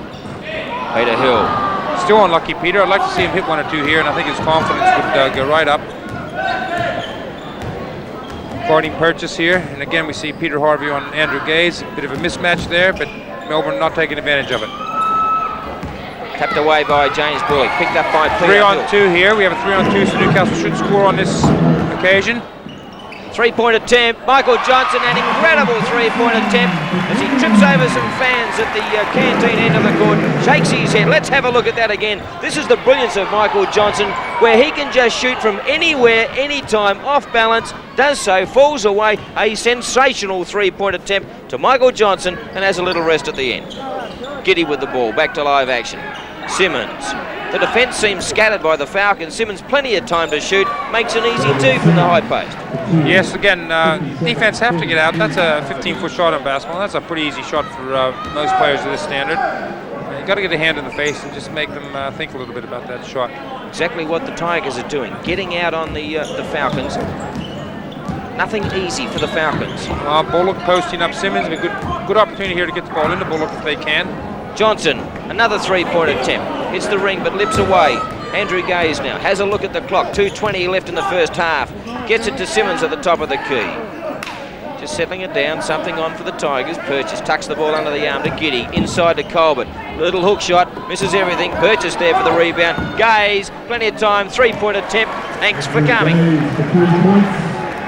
Peter Hill. Still unlucky, Peter. I'd like to see him hit 1 or 2 here, and I think his confidence would go right up. Guarding Purchase here, and again we see Peter Harvey on Andrew Gaze. A bit of a mismatch there, but Melbourne not taking advantage of it. Tapped away by James Bullock, picked up by Peter 3 on Hill. 2 here. We have a 3 on 2, so Newcastle should score on this occasion. 3-point attempt. Michael Johnson, an incredible 3-point attempt as he trips over some fans at the canteen end of the court, shakes his head. Let's have a look at that again. This is the brilliance of Michael Johnson, where he can just shoot from anywhere, anytime, off balance, does so, falls away. A sensational 3-point attempt to Michael Johnson, and has a little rest at the end. Giddy with the ball, back to live action. Simmons. The defence seems scattered by the Falcons. Simmons plenty of time to shoot, makes an easy 2 from the high post. Yes, again, defense have to get out. That's a 15-foot shot in basketball. That's a pretty easy shot for most players of this standard. You got to get a hand in the face and just make them think a little bit about that shot. Exactly what the Tigers are doing, getting out on the Falcons. Nothing easy for the Falcons. Bullock posting up Simmons. A good opportunity here to get the ball into Bullock if they can. Johnson, another 3-point attempt. Hits the ring but lips away. Andrew Gaze now has a look at the clock. 2:20 left in the first half. Gets it to Simmons at the top of the key. Just settling it down. Something on for the Tigers. Purchase tucks the ball under the arm to Giddy. Inside to Colbert. Little hook shot. Misses everything. Purchase there for the rebound. Gaze. Plenty of time. 3-point attempt. Thanks for coming.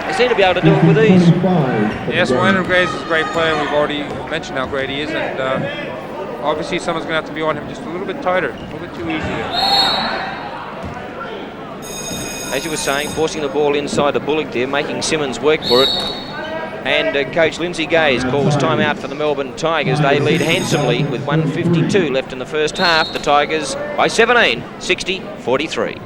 They seem to be able to do it with ease. Yes, well, Andrew Gaze is a great player. We've already mentioned how great he is. And obviously someone's going to have to be on him just a little bit tighter. A little bit too easy. As you were saying, forcing the ball inside to Bullock there, making Simmons work for it. And Coach Lindsay Gaze calls timeout for the Melbourne Tigers. They lead handsomely with 1:52 left in the first half. The Tigers by 17, 60-43.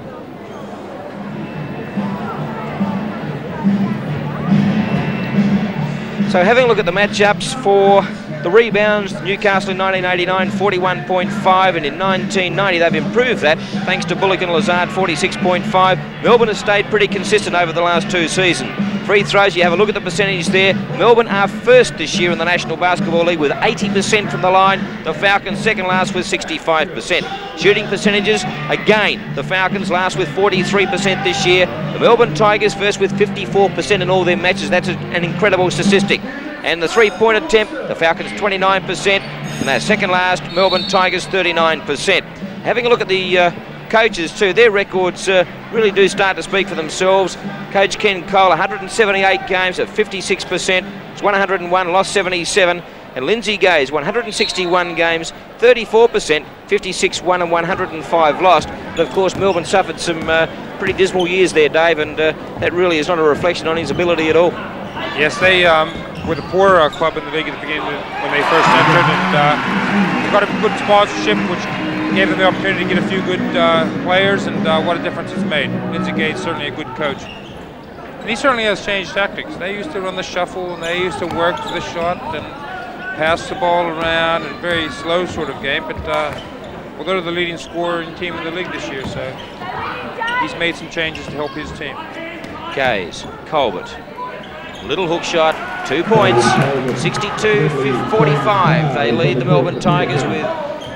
So having a look at the matchups for the rebounds, Newcastle in 1989, 41.5, and in 1990 they've improved that thanks to Bullock and Lazard, 46.5. Melbourne has stayed pretty consistent over the last 2 seasons. Free throws, you have a look at the percentage there. Melbourne are first this year in the National Basketball League with 80% from the line. The Falcons second last with 65%. Shooting percentages, again, the Falcons last with 43% this year. The Melbourne Tigers first with 54% in all their matches. That's an incredible statistic. And the 3-point attempt, the Falcons 29%, and they're second last, Melbourne Tigers 39%. Having a look at the coaches too, their records really do start to speak for themselves. Coach Ken Cole, 178 games at 56%, it's 101, lost 77. And Lindsay Gaze, 161 games, 34%, 56 won and 105 lost. But of course Melbourne suffered some pretty dismal years there, Dave, and that really is not a reflection on his ability at all. Yes, they were the poor club in the league at the beginning when they first entered, and they got a good sponsorship, which gave them the opportunity to get a few good players, and what a difference it's made. Lindsay Gates certainly a good coach. And he certainly has changed tactics. They used to run the shuffle, and they used to work for the shot, and pass the ball around and very slow sort of game, but well, they're the leading scoring team in the league this year, so he's made some changes to help his team. Gaze, Colbert, little hook shot, 2 points, 62-45. They lead the Melbourne Tigers with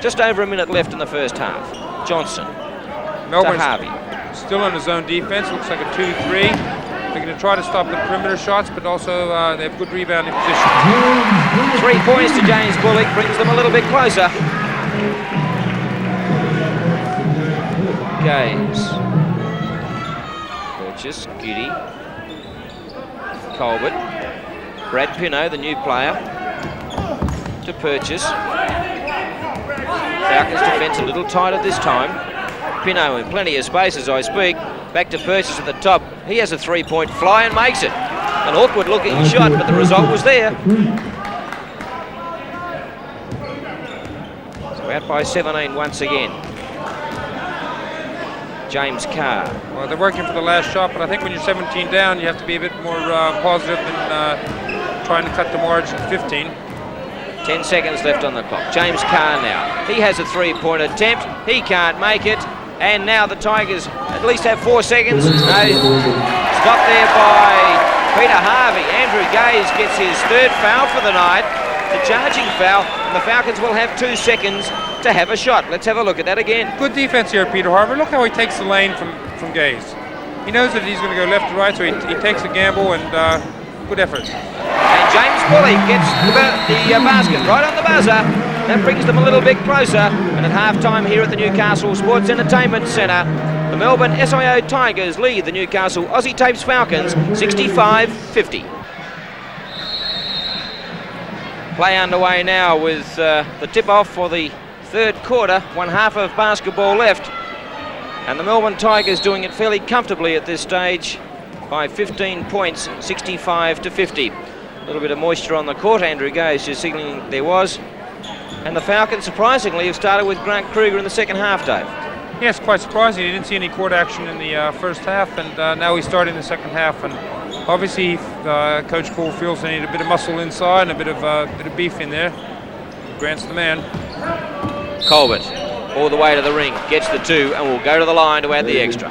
just over a minute left in the first half. Johnson Melbourne's to Harvey. still on his own defense, looks like a 2-3. They're going to try to stop the perimeter shots, but also they have good rebounding position. 3 points to James Bullock, brings them a little bit closer. Gaze. Purchase, Giddy. Colbert. Brad Pino, the new player, to Purchase. Falcons defence a little tighter this time. Pino in plenty of space as I speak. Back to Purchase at the top. He has a 3-point fly and makes it. An awkward looking shot, but the result was there. So out by 17 once again. James Carr. Well, they're working for the last shot, but I think when you're 17 down, you have to be a bit more positive than trying to cut the margin to 15. 10 seconds left on the clock. James Carr now. He has a 3-point attempt. He can't make it. And now the Tigers at least have 4 seconds. No, stopped there by Peter Harvey. Andrew Gaze gets his 3rd foul for the night, the charging foul, and the Falcons will have 2 seconds to have a shot. Let's have a look at that again. Good defense here, Peter Harvey. Look how he takes the lane from Gaze. He knows that he's going to go left to right, so he takes a gamble, and good effort. And James Bullock gets the basket right on the buzzer. That brings them a little bit closer. And at half-time here at the Newcastle Sports Entertainment Centre, the Melbourne SIO Tigers lead the Newcastle Aussie Tapes Falcons 65-50. Play underway now with the tip-off for the 3rd quarter. 1 half of basketball left. And the Melbourne Tigers doing it fairly comfortably at this stage by 15 points, 65-50. A little bit of moisture on the court. Andrew Gaze just signalling there was. And the Falcons, surprisingly, have started with Grant Kruger in the second half, Dave. Yes, quite surprising. He didn't see any court action in the first half, and now he's starting the second half. And obviously, Coach Cole feels they need a bit of muscle inside and a bit of beef in there. Grant's the man. Colbert, all the way to the ring, gets the 2, and will go to the line to add the extra.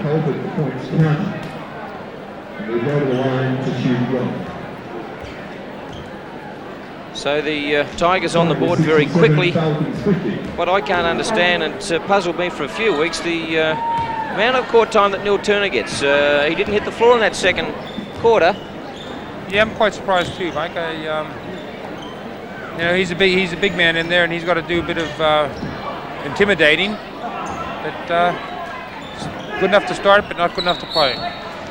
So the Tigers on the board very quickly. What I can't understand, and it's puzzled me for a few weeks, the amount of court time that Neil Turner gets. He didn't hit the floor in that second quarter. Yeah, I'm quite surprised too, Mike. He's a big man in there, and he's got to do a bit of intimidating. But good enough to start, but not good enough to play.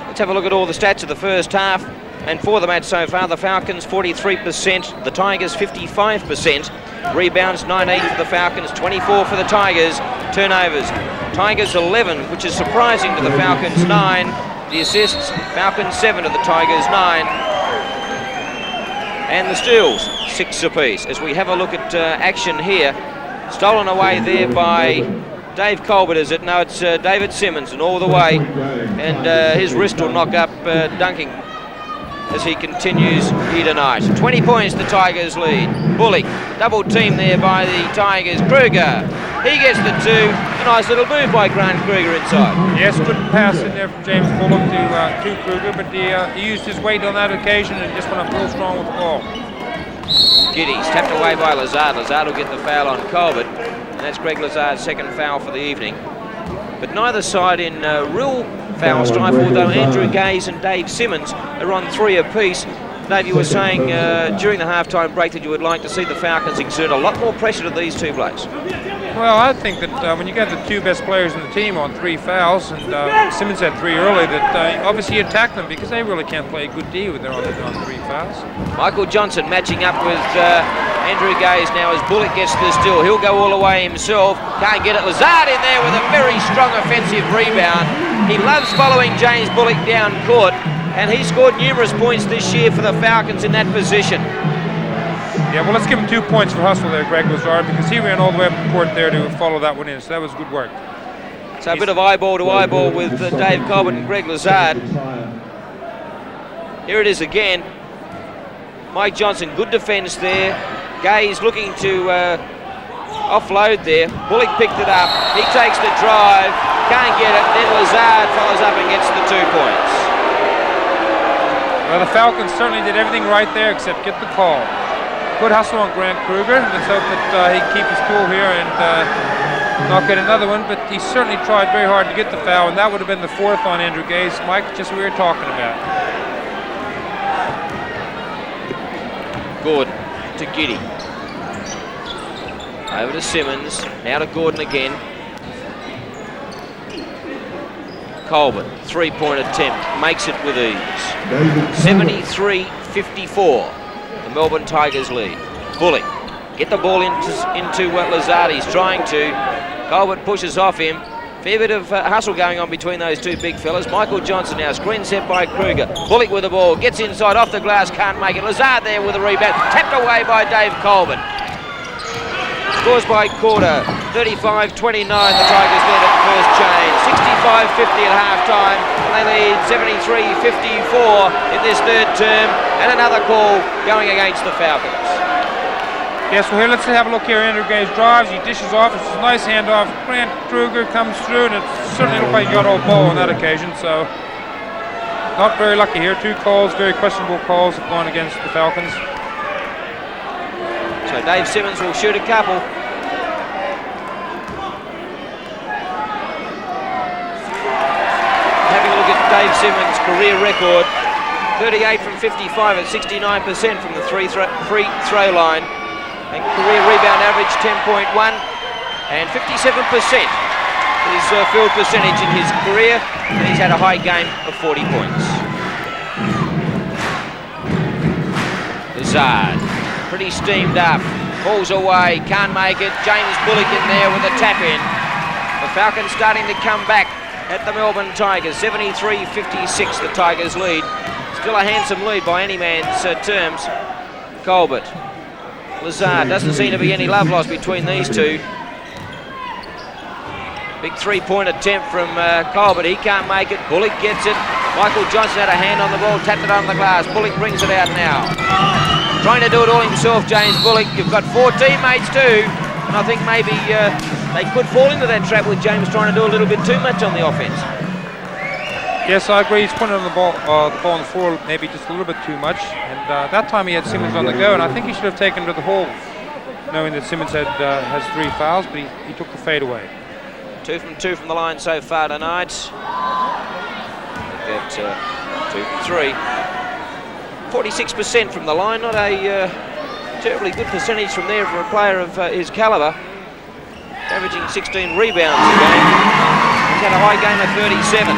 Let's have a look at all the stats of the first half. And for the match so far, the Falcons 43%, the Tigers 55%. Rebounds 19 for the Falcons, 24 for the Tigers. Turnovers, Tigers 11, which is surprising to the Falcons 9. The assists, Falcons 7 to the Tigers 9. And the steals, 6 apiece. As we have a look at action here, stolen away there by Dave Colbert, is it? No, it's David Simmons, and all the way. And his wrist will knock up Dunking as he continues here tonight. 20 points the Tigers lead. Bullock, double team there by the Tigers. Kruger, he gets the 2. A nice little move by Grant Kruger inside. Yes, good pass in there from James Bullock to Kruger, but he used his weight on that occasion and just went up real strong with the ball. Giddy's tapped away by Lazard. Lazard will get the foul on Colbert, and that's Greg Lazard's 2nd foul for the evening. But neither side in real foul strife, although Andrew Gaze and Dave Simmons are on 3 apiece. Dave, you were saying during the halftime break that you would like to see the Falcons exert a lot more pressure to these 2 blokes. Well, I think that when you get the 2 best players in the team on 3 fouls, and Simmons had 3 early, that obviously attack them because they really can't play a good D when they're on 3 fouls. Michael Johnson matching up with Andrew Gaze now as Bullock gets the steal. He'll go all the way himself. Can't get it. Lazard in there with a very strong offensive rebound. He loves following James Bullock down court, and he scored numerous points this year for the Falcons in that position. Yeah, well, let's give him 2 points for hustle there, Greg Lazard, because he ran all the way up the court there to follow that one in, so that was good work. So a bit of eyeball to eyeball with Dave Colbert and Greg Lazard. Here it is again. Mike Johnson, good defence there. Gay's looking to offload there. Bullock picked it up. He takes the drive. Can't get it. Then Lazard follows up and gets the 2 points. Well, the Falcons certainly did everything right there except get the call. Good hustle on Grant Kruger. Let's hope that he can keep his cool here and not get another one, but he certainly tried very hard to get the foul, and that would have been the 4th on Andrew Gay's. Mike, just what we were talking about. Gordon to Giddy. Over to Simmons. Now to Gordon again. Colbert, 3-point attempt, makes it with ease. 73-54. The Melbourne Tigers lead. Bullock, get the ball into Lazard. He's trying to. Colbert pushes off him. Fair bit of hustle going on between those two big fellas. Michael Johnson now, screen set by Kruger. Bullock with the ball, gets inside, off the glass, can't make it. Lazard there with a rebound, tapped away by Dave Colbert. Scores by quarter, 35-29, the Tigers lead at the first change. 65-50 at half-time, and they lead 73-54 in this third term, and another call going against the Falcons. Yes, well here, let's have a look here. Andrew Gage drives, he dishes off, it's a nice handoff. Grant Kruger comes through, and it certainly looked like he got all ball on that occasion, so not very lucky here. 2 calls, very questionable calls have gone against the Falcons. So Dave Simmons will shoot a couple. Having a look at Dave Simmons' career record, 38 from 55 at 69% from the free throw line. And career rebound average 10.1 and 57% his field percentage in his career, and he's had a high game of 40 points. Lazard, pretty steamed up, falls away, can't make it. James Bullock in there with a tap in. The Falcons starting to come back at the Melbourne Tigers. 73-56 the Tigers lead. Still a handsome lead by any man's terms. Colbert. Lazard, doesn't seem to be any love lost between these two. Big 3-point attempt from Colbert, he can't make it. Bullock gets it. Michael Johnson had a hand on the ball, tapped it on the glass. Bullock brings it out now. Trying to do it all himself, James Bullock. You've got 4 teammates too, and I think maybe they could fall into that trap with James trying to do a little bit too much on the offense. Yes, I agree. He's putting on the ball on the floor maybe just a little bit too much. And that time he had Simmons on the go, and I think he should have taken to the hole, knowing that Simmons has 3 fouls, but he took the fade away. 2 from 2 from the line so far tonight. That 2 from 3. 46% from the line, not a terribly good percentage from there for a player of his calibre. Averaging 16 rebounds a game. He's had a high game of 37.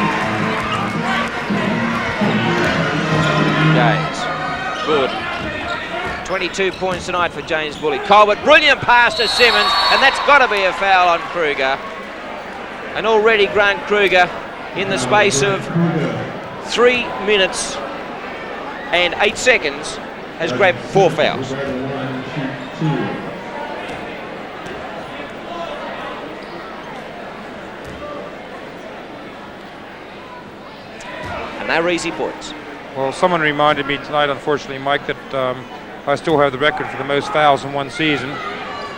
James, good. 22 points tonight for James Bullock. Colbert, brilliant pass to Simmons, and that's got to be a foul on Kruger. And already Grant Kruger, in the space of 3 minutes and 8 seconds, has grabbed 4 fouls. And they're easy points. Well, someone reminded me tonight, unfortunately, Mike, that I still have the record for the most fouls in one season.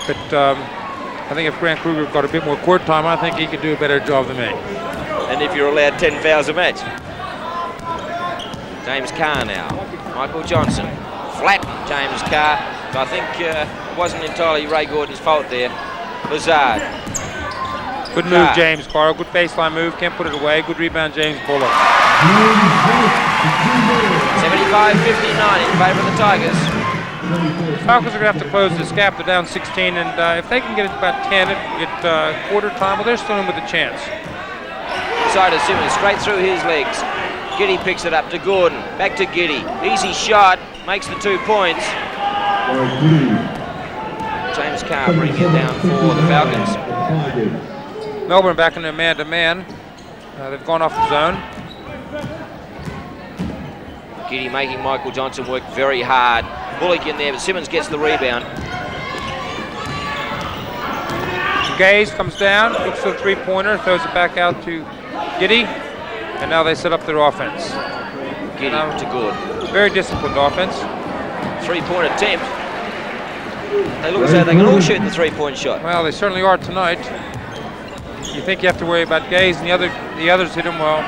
But I think if Grant Kruger got a bit more court time, I think he could do a better job than me. And if you're allowed 10 fouls a match. James Carr now. Michael Johnson. Flattened James Carr. So I think it wasn't entirely Ray Gordon's fault there. Lazard. Good move, James Carr. Good baseline move. Can't put it away. Good rebound, James Bullock. 75-59 in favour of the Tigers. Falcons are going to have to close this gap. They're down 16, and if they can get it about 10 at quarter time, well, they're still in with a chance. Side of Simmons, straight through his legs. Giddy picks it up to Gordon. Back to Giddy. Easy shot. Makes the 2 points. James Carr bringing it down for the Falcons. Melbourne back in their man-to-man. They've gone off the zone. Giddy making Michael Johnson work very hard. Bullock in there, but Simmons gets the rebound. Gaze comes down, looks for a 3-pointer, throws it back out to Giddy, and now they set up their offense. Giddy to Gordon. Very disciplined offense. 3-point attempt. They look as though they can all shoot the three-point shot. Well, they certainly are tonight. You think you have to worry about Gaze, and the others hit him well.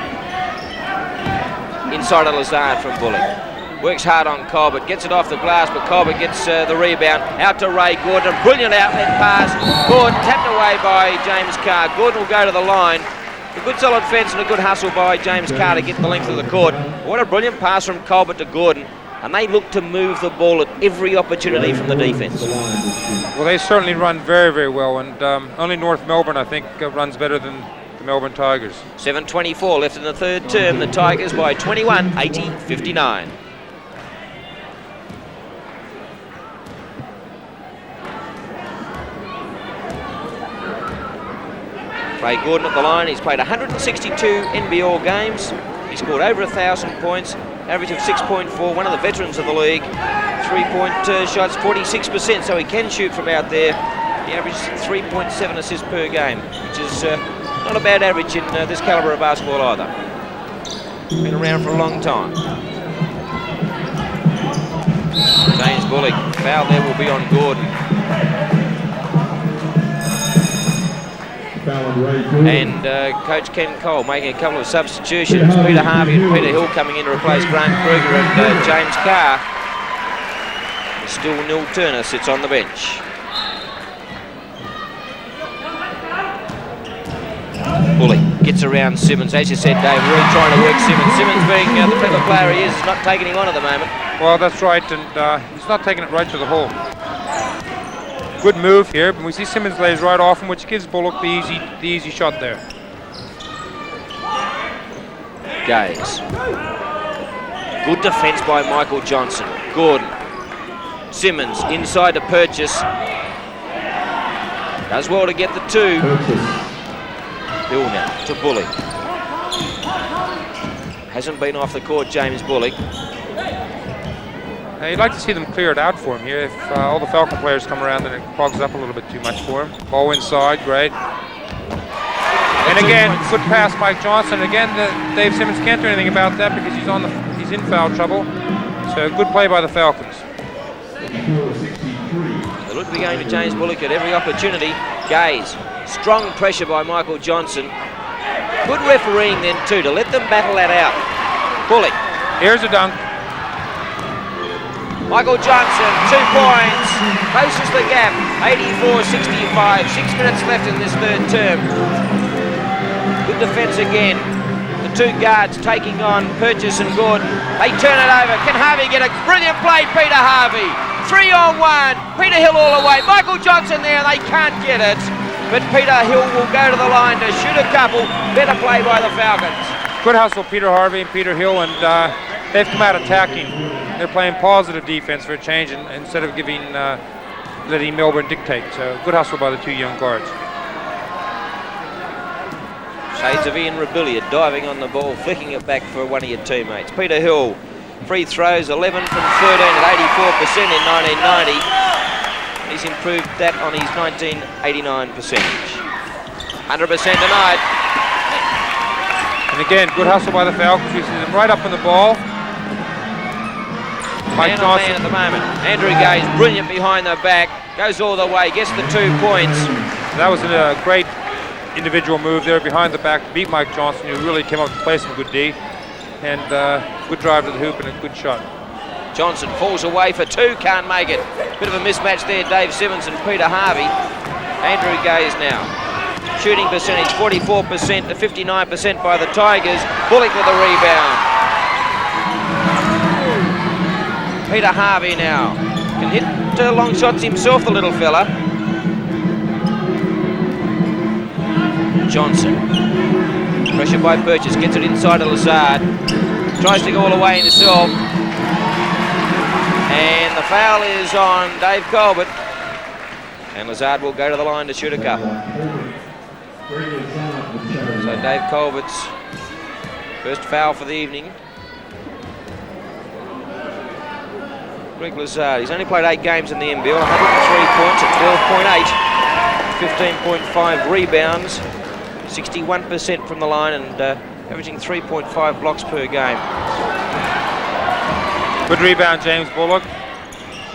Inside of Lazard from Bullock. Works hard on Colbert, gets it off the glass, but Colbert gets the rebound. Out to Ray Gordon, a brilliant outlet pass. Gordon tapped away by James Carr. Gordon will go to the line. A good solid fence and a good hustle by James Carr to get the length of the court. What a brilliant pass from Colbert to Gordon. And they look to move the ball at every opportunity from the defence. Well, they certainly run very, very well, and only North Melbourne, I think, runs better than the Melbourne Tigers. 7:24 left in the third term. The Tigers by 21, 80-59. Ray Gordon at the line. He's played 162 NBL games. He scored over 1,000 points, average of 6.4, one of the veterans of the league. Three-point shots, 46%, so he can shoot from out there. He averages 3.7 assists per game, which is not a bad average in this calibre of basketball either. Been around for a long time. James Bullock, foul there will be on Gordon. And Coach Ken Cole making a couple of substitutions. Peter Harvey and Peter Hill coming in to replace Grant Kruger and James Carr. Still Neil Turner sits on the bench. Bullock gets around Simmons. As you said, Dave, really trying to work Simmons. Simmons being the clever player he is not taking him on at the moment. Well, that's right, and he's not taking it right to the hole. Good move here, but we see Simmons lays right off him, which gives Bullock the easy shot there. Gaze. Good defence by Michael Johnson. Gordon. Simmons inside to Purchase. Does well to get the two. Hill now to Bullock. Hasn't been off the court, James Bullock. You'd like to see them clear it out for him here. If all the Falcon players come around, then it clogs up a little bit too much for him. Ball inside, great. And again, good pass, Mike Johnson. Again, Dave Simmons can't do anything about that because he's in foul trouble. So good play by the Falcons. They look to be going to James Bullock at every opportunity. Gaze. Strong pressure by Michael Johnson. Good refereeing then too to let them battle that out. Bullock. Here's a dunk. Michael Johnson, 2 points, closes the gap, 84-65, 6 minutes left in this third term. Good defence again. The two guards taking on Purchase and Gordon. They turn it over. Can Harvey get a brilliant play? Peter Harvey, 3-on-1. Peter Hill all the way. Michael Johnson there, they can't get it. But Peter Hill will go to the line to shoot a couple. Better play by the Falcons. Good hustle, Peter Harvey and Peter Hill, and they've come out attacking. They're playing positive defense for a change instead of letting Melbourne dictate. So good hustle by the two young guards. Shades of Ian Rabilia diving on the ball, flicking it back for one of your teammates. Peter Hill, free throws 11 from 13 at 84% in 1990. He's improved that on his 1989 percentage. 100% tonight. And again, good hustle by the Falcons. We see them right up on the ball. Man on man at the moment. Andrew Gaze, brilliant behind the back, goes all the way, gets the 2 points. That was a great individual move there behind the back to beat Mike Johnson, who really came up to play some good D. And good drive to the hoop and a good shot. Johnson falls away for 2, can't make it. Bit of a mismatch there, Dave Simmons and Peter Harvey. Andrew Gaze now. Shooting percentage 44% to 59% by the Tigers. Bullock with a rebound. Peter Harvey now can hit long shots himself, the little fella. Johnson, pressure by Purchase, gets it inside to Lazard, tries to go all the way himself, and the foul is on Dave Colbert, and Lazard will go to the line to shoot a couple. So Dave Colbert's first foul for the evening. Greg Lazard, he's only played 8 games in the NBL, 103 points at 12.8, 15.5 rebounds, 61% from the line, and averaging 3.5 blocks per game. Good rebound, James Bullock.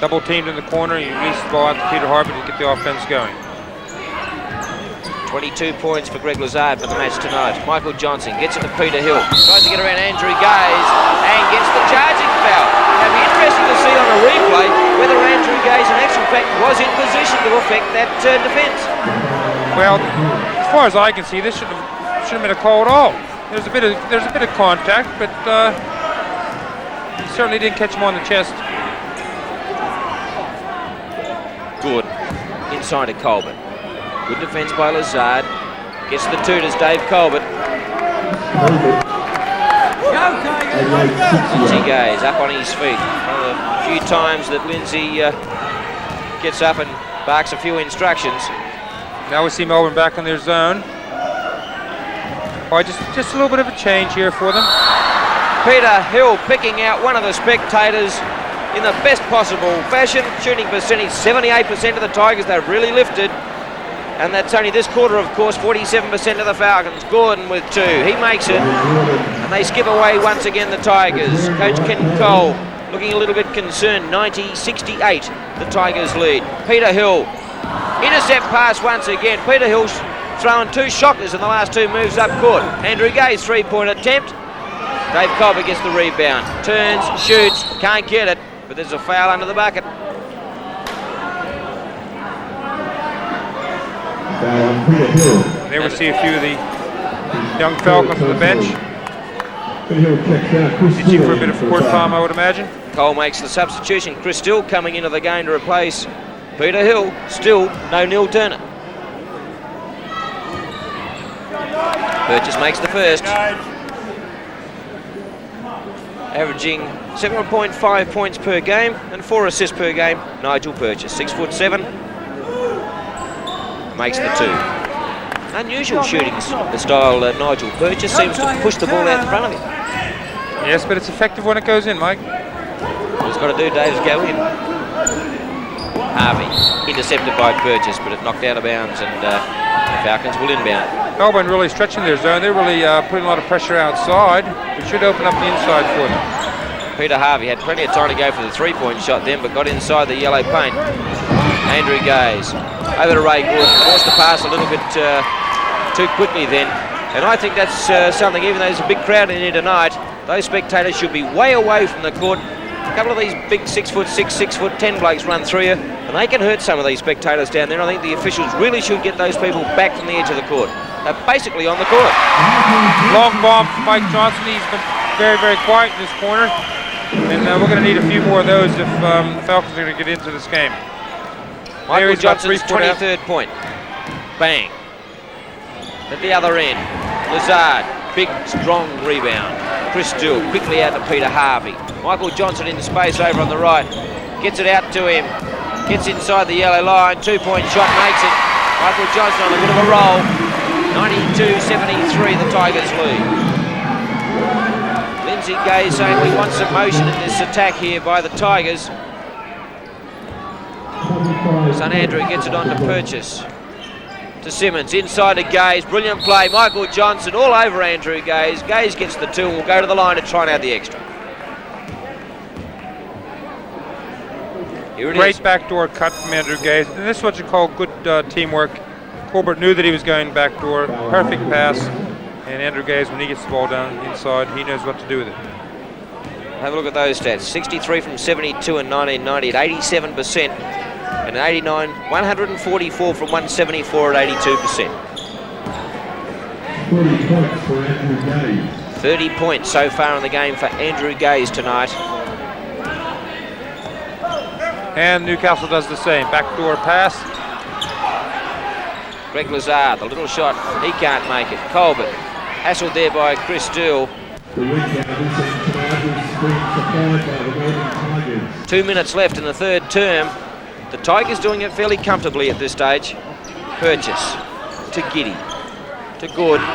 double teamed in the corner. He released the ball out to Peter Harvey to get the offense going. 22 points for Greg Lazard for the match tonight. Michael Johnson gets it to Peter Hill. Tries to get around Andrew Gaze and gets the charging foul. It'll be interesting to see on a replay whether Andrew Gaze in actual fact was in position to affect that defence. Well, as far as I can see, this shouldn't have been a call at all. There's a bit of contact, but he certainly didn't catch him on the chest. Good. Inside to Colbert. Good defence by Lazard. Gets the Tooters, Dave Colbert. Lindsay Gaze up on his feet. One of the few times that Lindsay gets up and barks a few instructions. Now we see Melbourne back in their zone. Oh, just a little bit of a change here for them. Peter Hill picking out one of the spectators in the best possible fashion. Shooting percentage 78% of the Tigers. They've really lifted. And that's only this quarter, of course, 47% of the Falcons. Gordon with 2. He makes it. And they skip away once again, the Tigers. Coach Ken Cole looking a little bit concerned. 90-68, the Tigers lead. Peter Hill. Intercept pass once again. Peter Hill's throwing 2 shockers in the last 2 moves up court. Andrew Gaze, 3-point attempt. Dave Colbert gets the rebound. Turns, shoots, can't get it. But there's a foul under the bucket. There we see a few of the young Falcons on the bench. Itching for a bit of court time, I would imagine. Cole makes the substitution. Chris Still coming into the game to replace Peter Hill. Still no Neil Turner. Burgess makes the first. Averaging 7.5 points per game and 4 assists per game. Nigel Burgess, 6'7". Makes the 2. Unusual shooting style. Nigel Burgess seems to push the ball out in front of him. Yes, but it's effective when it goes in, Mike. All he's got to do, Dave, is go in. Harvey intercepted by Burgess, but it knocked out of bounds, and the Falcons will inbound. Melbourne really stretching their zone. They're really putting a lot of pressure outside. It should open up the inside for them. Peter Harvey had plenty of time to go for the 3-point shot then, but got inside the yellow paint. Andrew Gaze over to Ray Gordon, forced the pass a little bit too quickly then, and I think that's something, even though there's a big crowd in here tonight, those spectators should be way away from the court. A couple of these big 6'6", 6'10" blokes run through you, and they can hurt some of these spectators down there. I think the officials really should get those people back from the edge of the court. They're basically on the court. Long bomb from Mike Johnson. He's been very, very quiet in this corner, and we're going to need a few more of those if the Falcons are going to get into this game. Michael Johnson's 23rd point. Bang. At the other end, Lazard, big, strong rebound. Chris Still quickly out to Peter Harvey. Michael Johnson in space over on the right. Gets it out to him. Gets inside the yellow line. 2-point shot, makes it. Michael Johnson on a bit of a roll. 92-73, the Tigers lead. Lindsay Gaze saying we want some motion in this attack here by the Tigers. Son Andrew gets it on to Purchase. To Simmons, inside to Gaze, brilliant play. Michael Johnson all over Andrew Gaze. Gaze gets the 2 and will go to the line to try and add the extra. Here it Great is. backdoor cut from Andrew Gaze. And this is what you call good teamwork. Colbert knew that he was going backdoor. Perfect pass. And Andrew Gaze, when he gets the ball down inside, he knows what to do with it. Have a look at those stats. 63 from 72 in 1990 at 87%. And 89, 144 from 174 at 82%. 30 points for Andrew Gaze. 30 points so far in the game for Andrew Gaze tonight. And Newcastle does the same. Backdoor pass. Greg Lazard, the little shot, he can't make it. Colbert, hassled there by Chris Still. The rebound is tonight is being supplied by the Melbourne Tigers. 2 minutes left in the third term. The Tigers doing it fairly comfortably at this stage. Purchase to Giddy, to Gordon.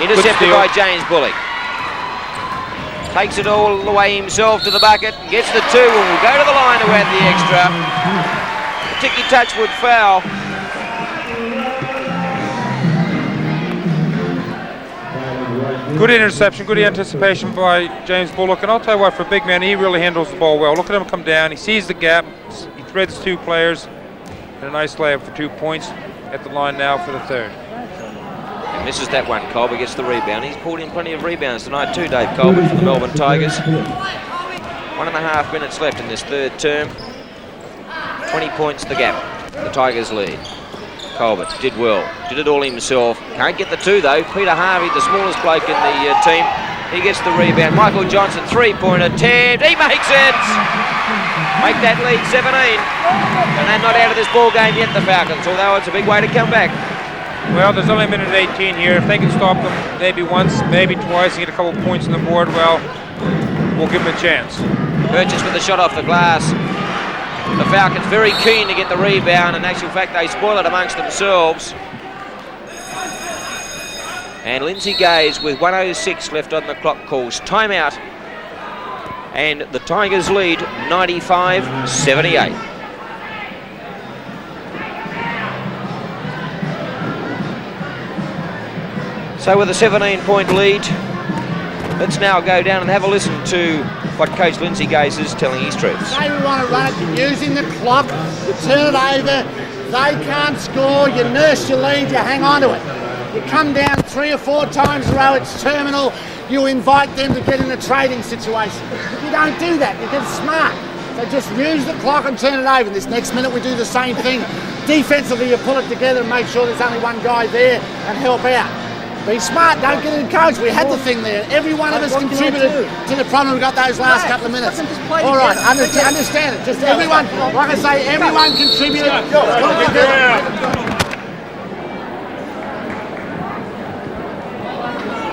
Intercepted by James Bullock. Takes it all the way himself to the bucket, gets the 2 and will go to the line to add the extra. A ticky touch would foul. Good interception, good anticipation by James Bullock, and I'll tell you what, for a big man, he really handles the ball well. Look at him come down, he sees the gap, he threads 2 players, and a nice layup for 2 points at the line now for the third. And misses that one. Colbert gets the rebound. He's pulled in plenty of rebounds tonight too, Dave Colbert, for the Melbourne Tigers. 1.5 minutes left in this third term. 20 points the gap. The Tigers lead. Colbert did well, did it all himself. Can't get the 2 though. Peter Harvey, the smallest bloke in the team, he gets the rebound. Michael Johnson, 3-point attempt. He makes it! Make that lead 17. And they're not out of this ball game yet, the Falcons, although it's a big way to come back. Well, there's only a minute 18 here. If they can stop them maybe once, maybe twice, and get a couple points on the board, well, we'll give them a chance. Burgess with the shot off the glass. The Falcons very keen to get the rebound. In actual fact, they spoil it amongst themselves. And Lindsay Gaze, with 1:06 left on the clock, calls timeout. And the Tigers lead 95-78. So with a 17-point lead, let's now go down and have a listen to what Coach Lindsay Gaze is telling his troops. Say we want to run it, you're using the clock, you turn it over, they can't score, you nurse your lead, you hang on to it. You come down 3 or 4 times in a row, it's terminal, you invite them to get in a trading situation. You don't do that, you get smart. So just use the clock and turn it over. This next minute we do the same thing. Defensively you pull it together and make sure there's only one guy there and help out. Be smart, don't get encouraged. We had the thing there. Every one of us contributed to the problem we got those last couple of minutes. All right, understand it. Just everyone, like I say, everyone contributed.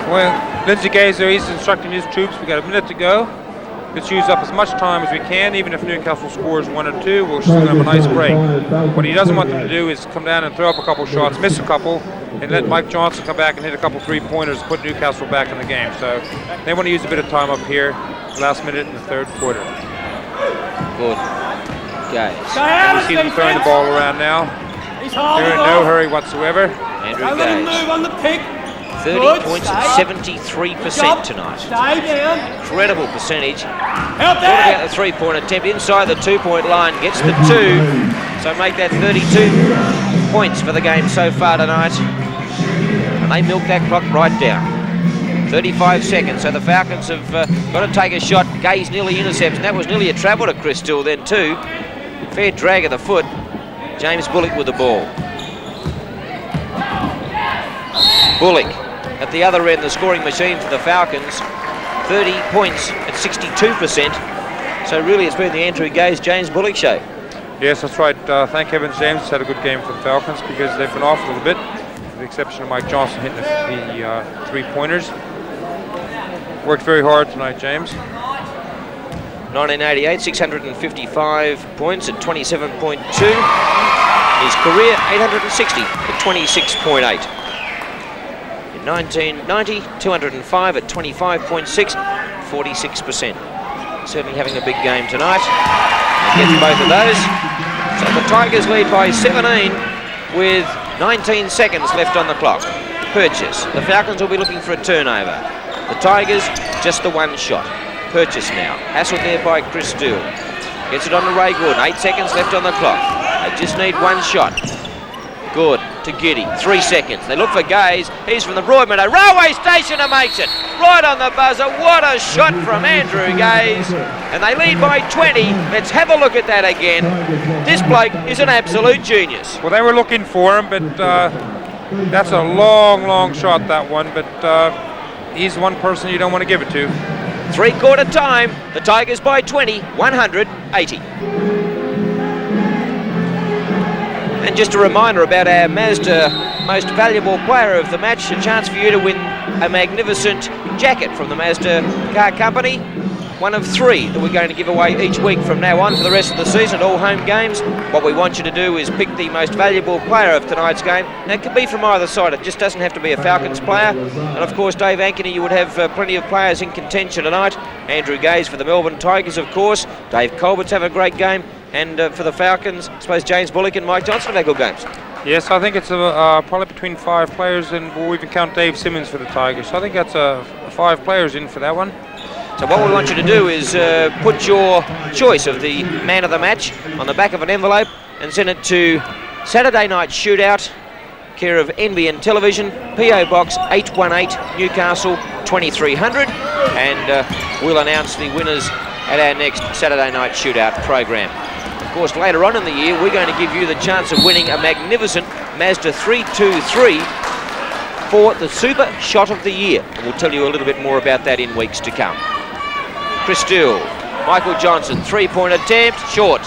Well, Lindsay Gazer, he's instructing his troops. We've got a minute to go. Let's use up as much time as we can. Even if Newcastle scores 1 or 2, we'll still have a nice break. What he doesn't want them to do is come down and throw up a couple shots, miss a couple, and let Mike Johnson come back and hit a couple 3-pointers, put Newcastle back in the game. So they want to use a bit of time up here, last minute in the third quarter. Good. Gaze. You see them throwing the ball around now. They're in no hurry whatsoever. Andrew Let him Gaze. move on the pick. 30 points and 73% tonight. Stay down. Incredible percentage. Help What that. about the 3-point attempt inside the 2-point line? Gets the 2. So make that 32 points for the game so far tonight. And they milk that clock right down. 35 seconds. So the Falcons have got to take a shot. Gaze nearly intercepts. And that was nearly a travel to Chris Still then too. Fair drag of the foot. James Bullock with the ball. Bullock at the other end, the scoring machine for the Falcons. 30 points at 62%. So really it's been the Andrew Gaze, James Bullock show. Yes, that's right. Thank heavens James has had a good game for the Falcons because they've been off a little bit, with the exception of Mike Johnson hitting the 3-pointers. Worked very hard tonight, James. 1988, 655 points at 27.2. His career 860 at 26.8. In 1990, 205 at 25.6, 46%. Certainly having a big game tonight. And gets both of those. So the Tigers lead by 17 with 19 seconds left on the clock. Purchase. The Falcons will be looking for a turnover. The Tigers, just the 1 shot. Purchase now. Hassled there by Chris Steele. Gets it on to Ray Gordon. 8 seconds left on the clock. They just need 1 shot. Good to Giddy. 3 seconds. They look for Gaze. He's from the Broadmeadow Railway Station and makes it. Right on the buzzer. What a shot from Andrew Gaze. And they lead by 20. Let's have a look at that again. This bloke is an absolute genius. Well, they were looking for him, but that's a long shot, that one. But he's one person you don't want to give it to. 3/4 time. The Tigers by 20. 180. And just a reminder about our Mazda Most Valuable Player of the Match, a chance for you to win a magnificent jacket from the Mazda Car Company. One of 3 that we're going to give away each week from now on for the rest of the season, all home games. What we want you to do is pick the most valuable player of tonight's game. Now, it can be from either side, it just doesn't have to be a Falcons player. And of course, Dave Ankeny, you would have plenty of players in contention tonight. Andrew Gaze for the Melbourne Tigers, of course. Dave Colbert's having a great game. And for the Falcons, I suppose James Bullock and Mike Johnson have had good games. Yes, I think it's probably between 5 players, and we'll even count Dave Simmons for the Tigers. So I think that's 5 players in for that one. So what we want you to do is put your choice of the man of the match on the back of an envelope and send it to Saturday Night Shootout, care of NBN Television, PO Box 818, Newcastle 2300, and we'll announce the winners at our next Saturday Night Shootout program. Of course, later on in the year, we're going to give you the chance of winning a magnificent Mazda 323 for the Super Shot of the Year. And we'll tell you a little bit more about that in weeks to come. Chris Steele, Michael Johnson, 3-point attempt, short.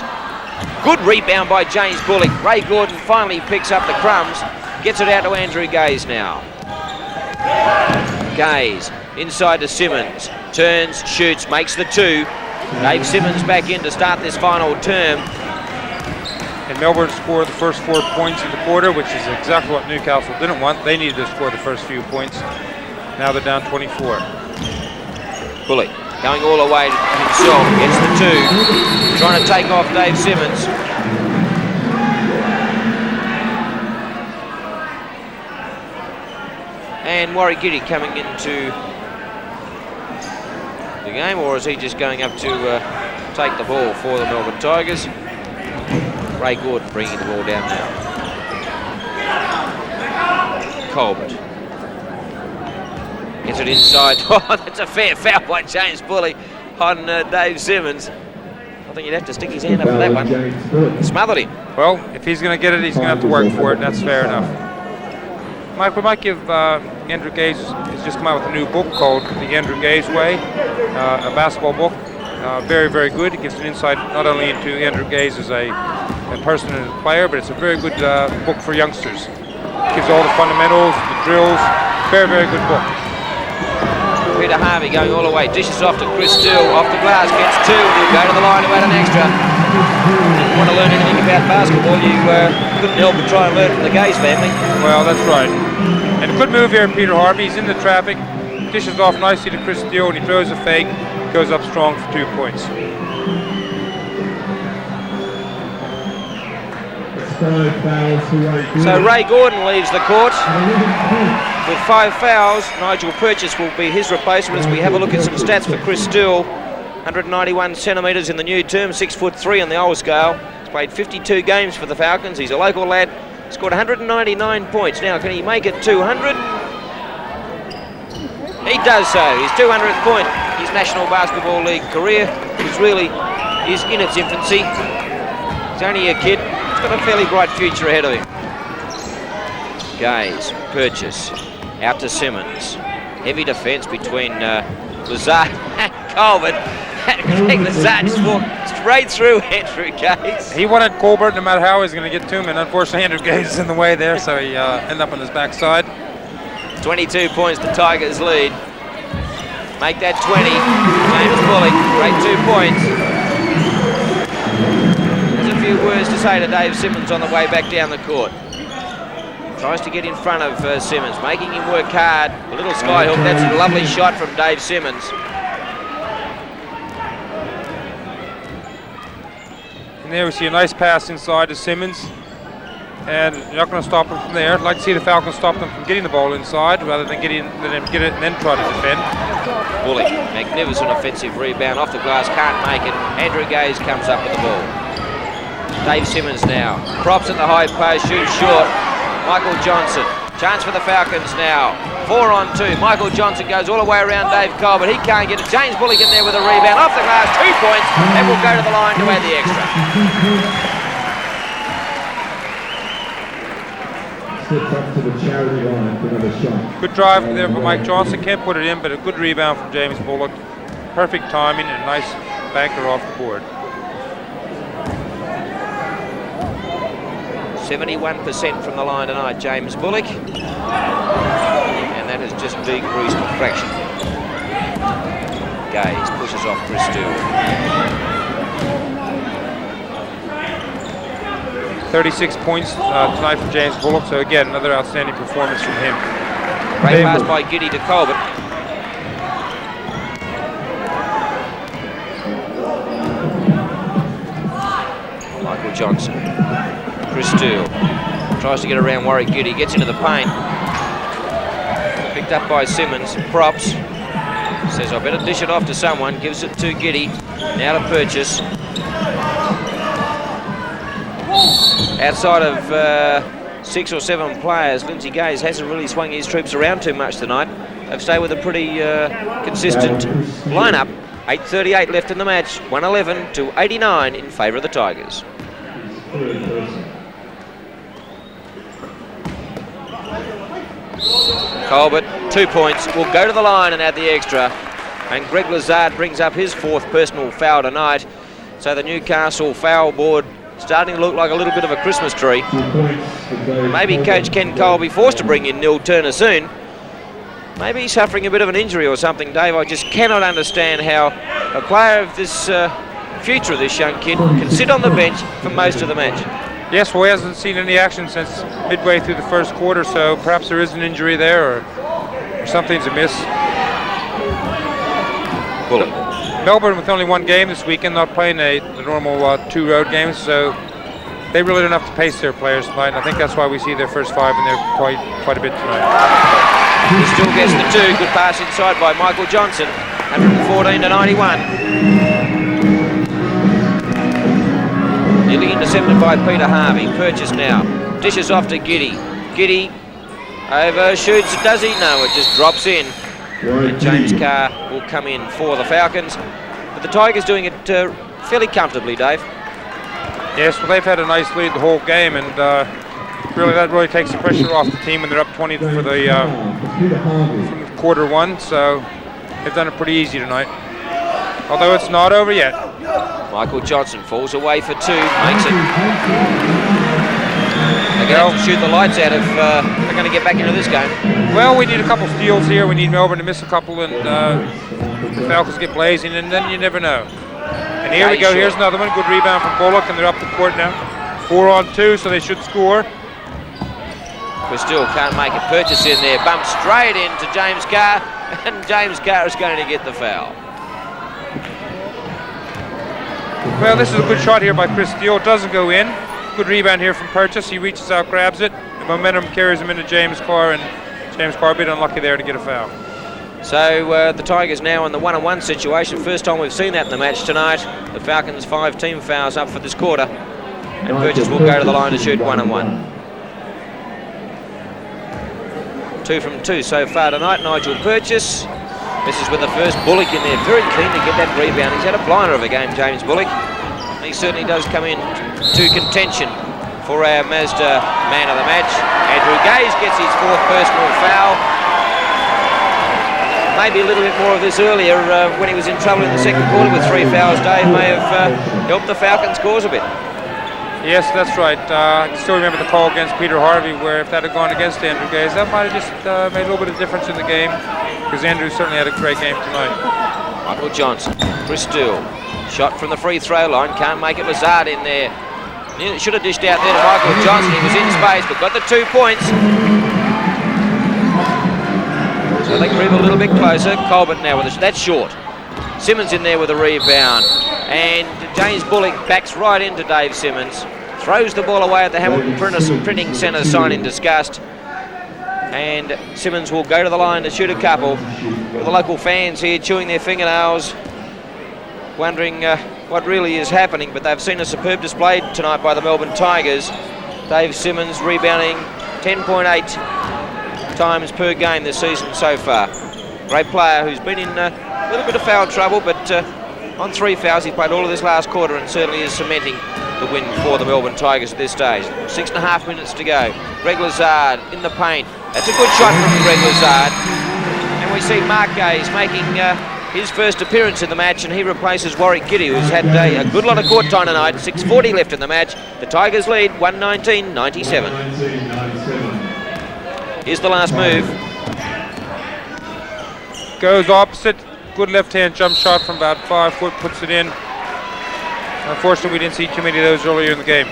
Good rebound by James Bullock. Ray Gordon finally picks up the crumbs, gets it out to Andrew Gaze now. Gaze inside to Simmons, turns, shoots, makes the 2. Dave Simmons back in to start this final term. And Melbourne scored the first 4 points in the quarter, which is exactly what Newcastle didn't want. They needed to score the first few points. Now they're down 24. Bullock going all the way himself, gets the 2, trying to take off Dave Simmons. And Warwick Giddy coming into the game, or is he just going up to take the ball for the Melbourne Tigers? Ray Gordon bringing the ball down now. Colbert gets it inside. Oh, that's a fair foul by James Bullock on Dave Simmons. I think you'd have to stick his hand up for that one. Smothered him. Well, if he's going to get it, he's going to have to work for it. That's fair enough. Mike, we might give Andrew Gaze, he's just come out with a new book called The Andrew Gaze Way, a basketball book. Very, very good. It gives an insight not only into Andrew Gaze as a person and a player, but it's a very good book for youngsters. It gives all the fundamentals, the drills. Very, very good book. Peter Harvey going all the way, dishes off to Chris Steele, off the glass, gets 2, he'll go to the line to add an extra. If you want to learn anything about basketball, you couldn't help but try and learn from the Gaze family. Well, that's right. And a good move here, Peter Harvey. He's in the traffic, dishes off nicely to Chris Steele, and he throws a fake, goes up strong for 2 points. So Ray Gordon leaves the court with 5 fouls. Nigel Purchase will be his replacement as we have a look at some stats for Chris Steele. 191 centimetres in the new term, 6'3" on the old scale. He's played 52 games for the Falcons. He's a local lad. Scored 199 points. Now, can he make it 200? He does so. His 200th point. His National Basketball League career, which really is in its infancy. He's only a kid. He's got a fairly bright future ahead of him. Gaze, Purchase, out to Simmons. Heavy defence between Lazard and Colbert. Greg Lazard just walked straight through Andrew Gaze. He wanted Colbert no matter how he was going to get to him, and unfortunately Andrew Gaze is in the way there, so he ended up on his backside. 22 points, the Tigers lead. Make that 20. James Bullock, great 2 points. There's a few words to say to Dave Simmons on the way back down the court. Tries to get in front of Simmons, making him work hard. A little skyhook, that's a lovely shot from Dave Simmons. And there we see a nice pass inside to Simmons. And you're not going to stop him from there. I'd like to see the Falcons stop them from getting the ball inside rather than get it and then try to defend. Bullock, magnificent offensive rebound off the glass, can't make it. Andrew Gaze comes up with the ball. Dave Simmons now, props at the high post, shoots short. Michael Johnson, chance for the Falcons now. 4 on 2. Michael Johnson goes all the way around Dave Colbert. He can't get it. James Bullock in there with a rebound off the glass, 2 points, and will go to the line to add the extra. Up to the charity line for another shot. Good drive there for Mike Johnson. Can't put it in, but a good rebound from James Bullock. Perfect timing and a nice banker off the board. 71% from the line tonight, James Bullock. And that has just decreased a fraction. Gaze pushes off Chris Steele. 36 points tonight from James Bullock, so again, another outstanding performance from him. Great pass by Giddy to Colbert. Johnson. Chris Steele tries to get around Warwick Giddy, gets into the paint. Picked up by Simmons, props. Says, I better dish it off to someone, gives it to Giddy. Now to Purchase. Outside of 6 or 7 players, Lindsay Gaze hasn't really swung his troops around too much tonight. They've stayed with a pretty consistent lineup. 8:38 left in the match, 111 to 89 in favour of the Tigers. Colbert, 2 points, will go to the line and add the extra. And Greg Lazard brings up his 4th personal foul tonight. So the Newcastle foul board starting to look like a little bit of a Christmas tree. Maybe Coach Ken Cole will be forced to bring in Neil Turner soon. Maybe he's suffering a bit of an injury or something, Dave. I just cannot understand how a player of this future of this young kid can sit on the bench for most of the match. Yes, well, he hasn't seen any action since midway through the first quarter, so perhaps there is an injury there or something's amiss. Bullock. Melbourne with only 1 game this weekend, not playing the normal 2 road games, so they really don't have to pace their players tonight. And I think that's why we see their first 5 in there quite a bit tonight. He still gets the 2. Good pass inside by Michael Johnson. 114 to 91. Nearly intercepted by Peter Harvey. Purchase now. Dishes off to Giddy. Giddy overshoots. Does he? No, it just drops in. And James Carr will come in for the Falcons. But the Tigers doing it fairly comfortably, Dave. Yes, well, they've had a nice lead the whole game, and that really takes the pressure off the team when they're up 20 for the from quarter 1. So they've done it pretty easy tonight. Although it's not over yet. Michael Johnson falls away for 2, makes it. They're going to have to shoot the lights out if they're going to get back into this game. Well, we need a couple steals here. We need Melbourne to miss a couple, and the Falcons get blazing, and then you never know. And here we go. Here's another one. Good rebound from Bullock, and they're up the court now. 4 on 2, so they should score. We still can't make it. Purchase in there. Bump straight into James Carr, and James Carr is going to get the foul. Well, this is a good shot here by Chris Steele. It doesn't go in. Good rebound here from Purchase. He reaches out, grabs it. The momentum carries him into James Carr, and James Carr a bit unlucky there to get a foul. So the Tigers now in the 1-on-1 situation. First time we've seen that in the match tonight. The Falcons 5 team fouls up for this quarter. And Purchase will go to the line to shoot 1-on-1. 2 from 2 so far tonight. Nigel Purchase. This is with the first. Bullock in there, very keen to get that rebound. He's had a blinder of a game, James Bullock. And he certainly does come in to contention for our Mazda man of the match. Andrew Gaze gets his 4th personal foul. Maybe a little bit more of this earlier when he was in trouble in the second quarter with 3 fouls. Dave may have helped the Falcons' cause a bit. Yes, that's right. I still remember the call against Peter Harvey, where if that had gone against Andrew Gaze, that might have just made a little bit of difference in the game, because Andrew certainly had a great game tonight. Michael Johnson, Chris Steele, shot from the free throw line, can't make it. Lazard in there. Should have dished out there to Michael Johnson. He was in space, but got the 2 points. So they creep a little bit closer. Colbert now with that's short. Simmons in there with a rebound. And James Bullock backs right into Dave Simmons. Throws the ball away at the Hamilton Printing Centre sign in disgust. And Simmons will go to the line to shoot a couple. With the local fans here chewing their fingernails, wondering what really is happening. But they've seen a superb display tonight by the Melbourne Tigers. Dave Simmons rebounding 10.8 times per game this season so far. Great player who's been in a little bit of foul trouble, but on 3 fouls he played all of this last quarter and certainly is cementing the win for the Melbourne Tigers at this stage. 6.5 minutes to go. Greg Lazard in the paint. That's a good shot from Greg Lazard. And we see Mark Gaze making his first appearance in the match, and he replaces Warwick Giddy, who's had a good lot of court time tonight. 6:40 left in the match. The Tigers lead 119-97. Here's the last move. Goes opposite. Good left-hand jump shot from about 5 foot, puts it in. Unfortunately, we didn't see too many of those earlier in the game.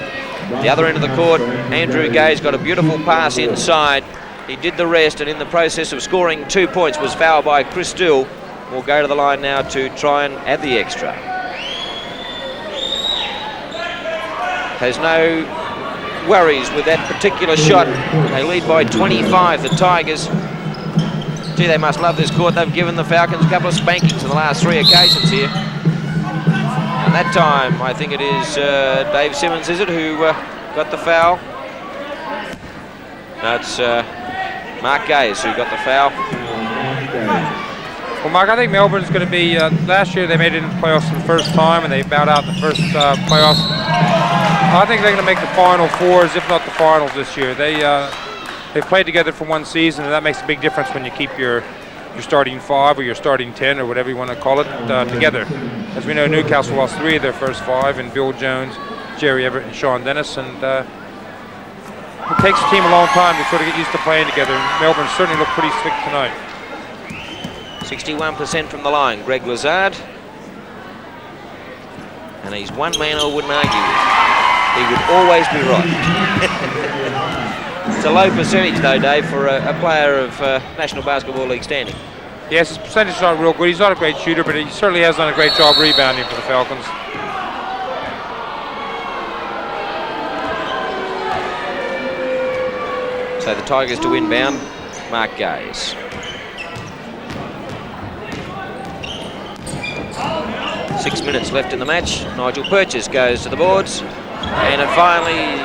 The other end of the court, Andrew Gaze got a beautiful pass inside. He did the rest, and in the process of scoring 2 points was fouled by Chris Steele. We'll go to the line now to try and add the extra. has no worries with that particular shot. They lead by 25, the Tigers. Gee, they must love this court. They've given the Falcons a couple of spankings on the last 3 occasions here. And that time, I think it is Dave Simmons, is it, who got the foul? No, it's Mark Gaze who got the foul. Well, Mark, I think Melbourne's going to be, last year they made it into the playoffs for the first time and they bowed out in the first playoffs. I think they're going to make the Final Fours, if not the finals this year. They've played together for one season, and that makes a big difference when you keep your starting 5 or your starting 10 or whatever you want to call it together. As we know, Newcastle lost 3 of their first 5, and Bill Jones, Jerry Everett, and Sean Dennis, and it takes a team a long time to sort of get used to playing together. Melbourne certainly looked pretty slick tonight. 61% from the line, Greg Lazard. And he's one man I wouldn't argue with. He would always be right. It's a low percentage though, Dave, for a player of National Basketball League standing. Yes, his percentage is not real good. He's not a great shooter, but he certainly has done a great job rebounding for the Falcons. So the Tigers to inbound, Mark Gaze. Six minutes left in the match. Nigel Purchase goes to the boards, and it finally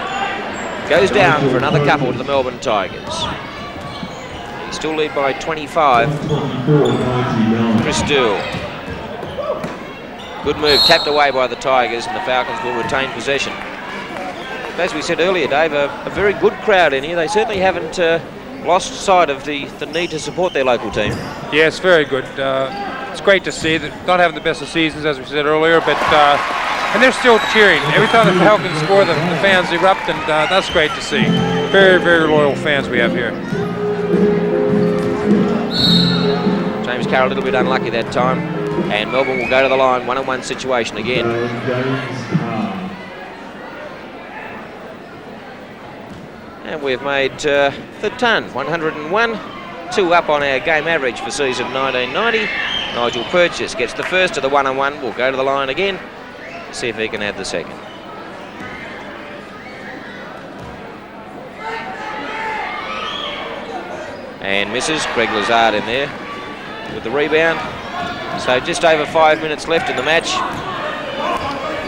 goes down for another couple to the Melbourne Tigers. They still lead by 25. Chris Dool. Good move, tapped away by the Tigers, and the Falcons will retain possession. As we said earlier, Dave, a very good crowd in here. They certainly haven't lost sight of the need to support their local team. Yes, very good. It's great to see that, not having the best of seasons, as we said earlier, but and they're still cheering. Every time the Falcons score, the fans erupt, and that's great to see. Very, very loyal fans we have here. James Carroll a little bit unlucky that time, and Melbourne will go to the line, one-on-one situation again. And we've made the ton, 101, 2 up on our game average for season 1990. Nigel Purchase gets the first of the one-on-one. We'll go to the line again, see if he can add the second. And misses. Greg Lazard in there with the rebound. So just over 5 minutes left in the match.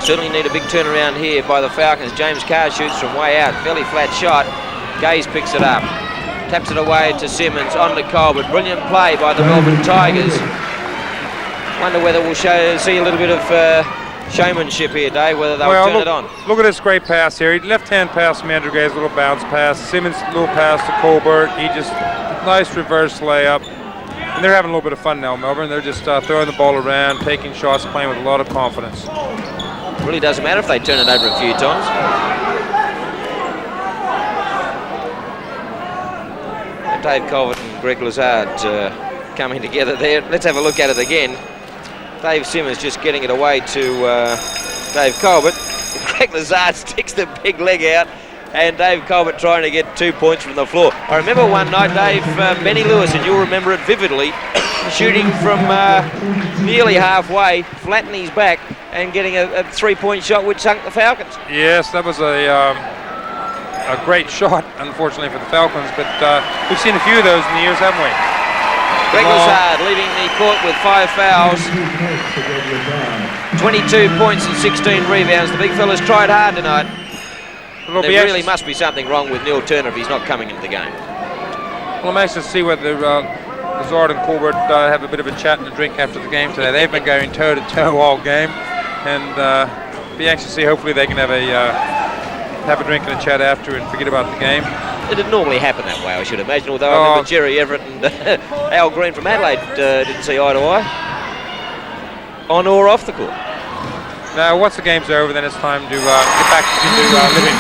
Certainly need a big turnaround here by the Falcons. James Carr shoots from way out, fairly flat shot. Gaze picks it up, taps it away to Simmons, on to Colbert. Brilliant play by the Melbourne Tigers. Wonder whether we'll see a little bit of showmanship here, Dave, whether they'll turn it on. Look at this great pass here. Left-hand pass from Andrew Gaze, little bounce pass. Simmons, little pass to Colbert. He just, nice reverse layup. And they're having a little bit of fun now, Melbourne. They're just throwing the ball around, taking shots, playing with a lot of confidence. It really doesn't matter if they turn it over a few times. Dave Colbert and Greg Lazard coming together there. Let's have a look at it again. Dave Simmons just getting it away to Dave Colbert. Greg Lazard sticks the big leg out, and Dave Colbert trying to get 2 points from the floor. I remember one night, Dave, Benny Lewis, and you'll remember it vividly, shooting from nearly halfway, flattening his back, and getting a 3-point shot which sunk the Falcons. Yes, that was a great shot, unfortunately, for the Falcons, but we've seen a few of those in the years, haven't we? Greg Lazard leading the court with 5 fouls, 22 points and 16 rebounds. The big fella's tried hard tonight. There really must be something wrong with Neil Turner if he's not coming into the game. Well, I'm anxious to see whether Lazard and Colbert have a bit of a chat and a drink after the game today. They've been going toe-to-toe all game, and be anxious to see. Hopefully they can have a drink and a chat after and forget about the game. It'd normally happen that way, I should imagine, although I remember Jerry Everett and Al Green from Adelaide didn't see eye to eye, on or off the court. Now, once the game's over, then it's time to get back to living.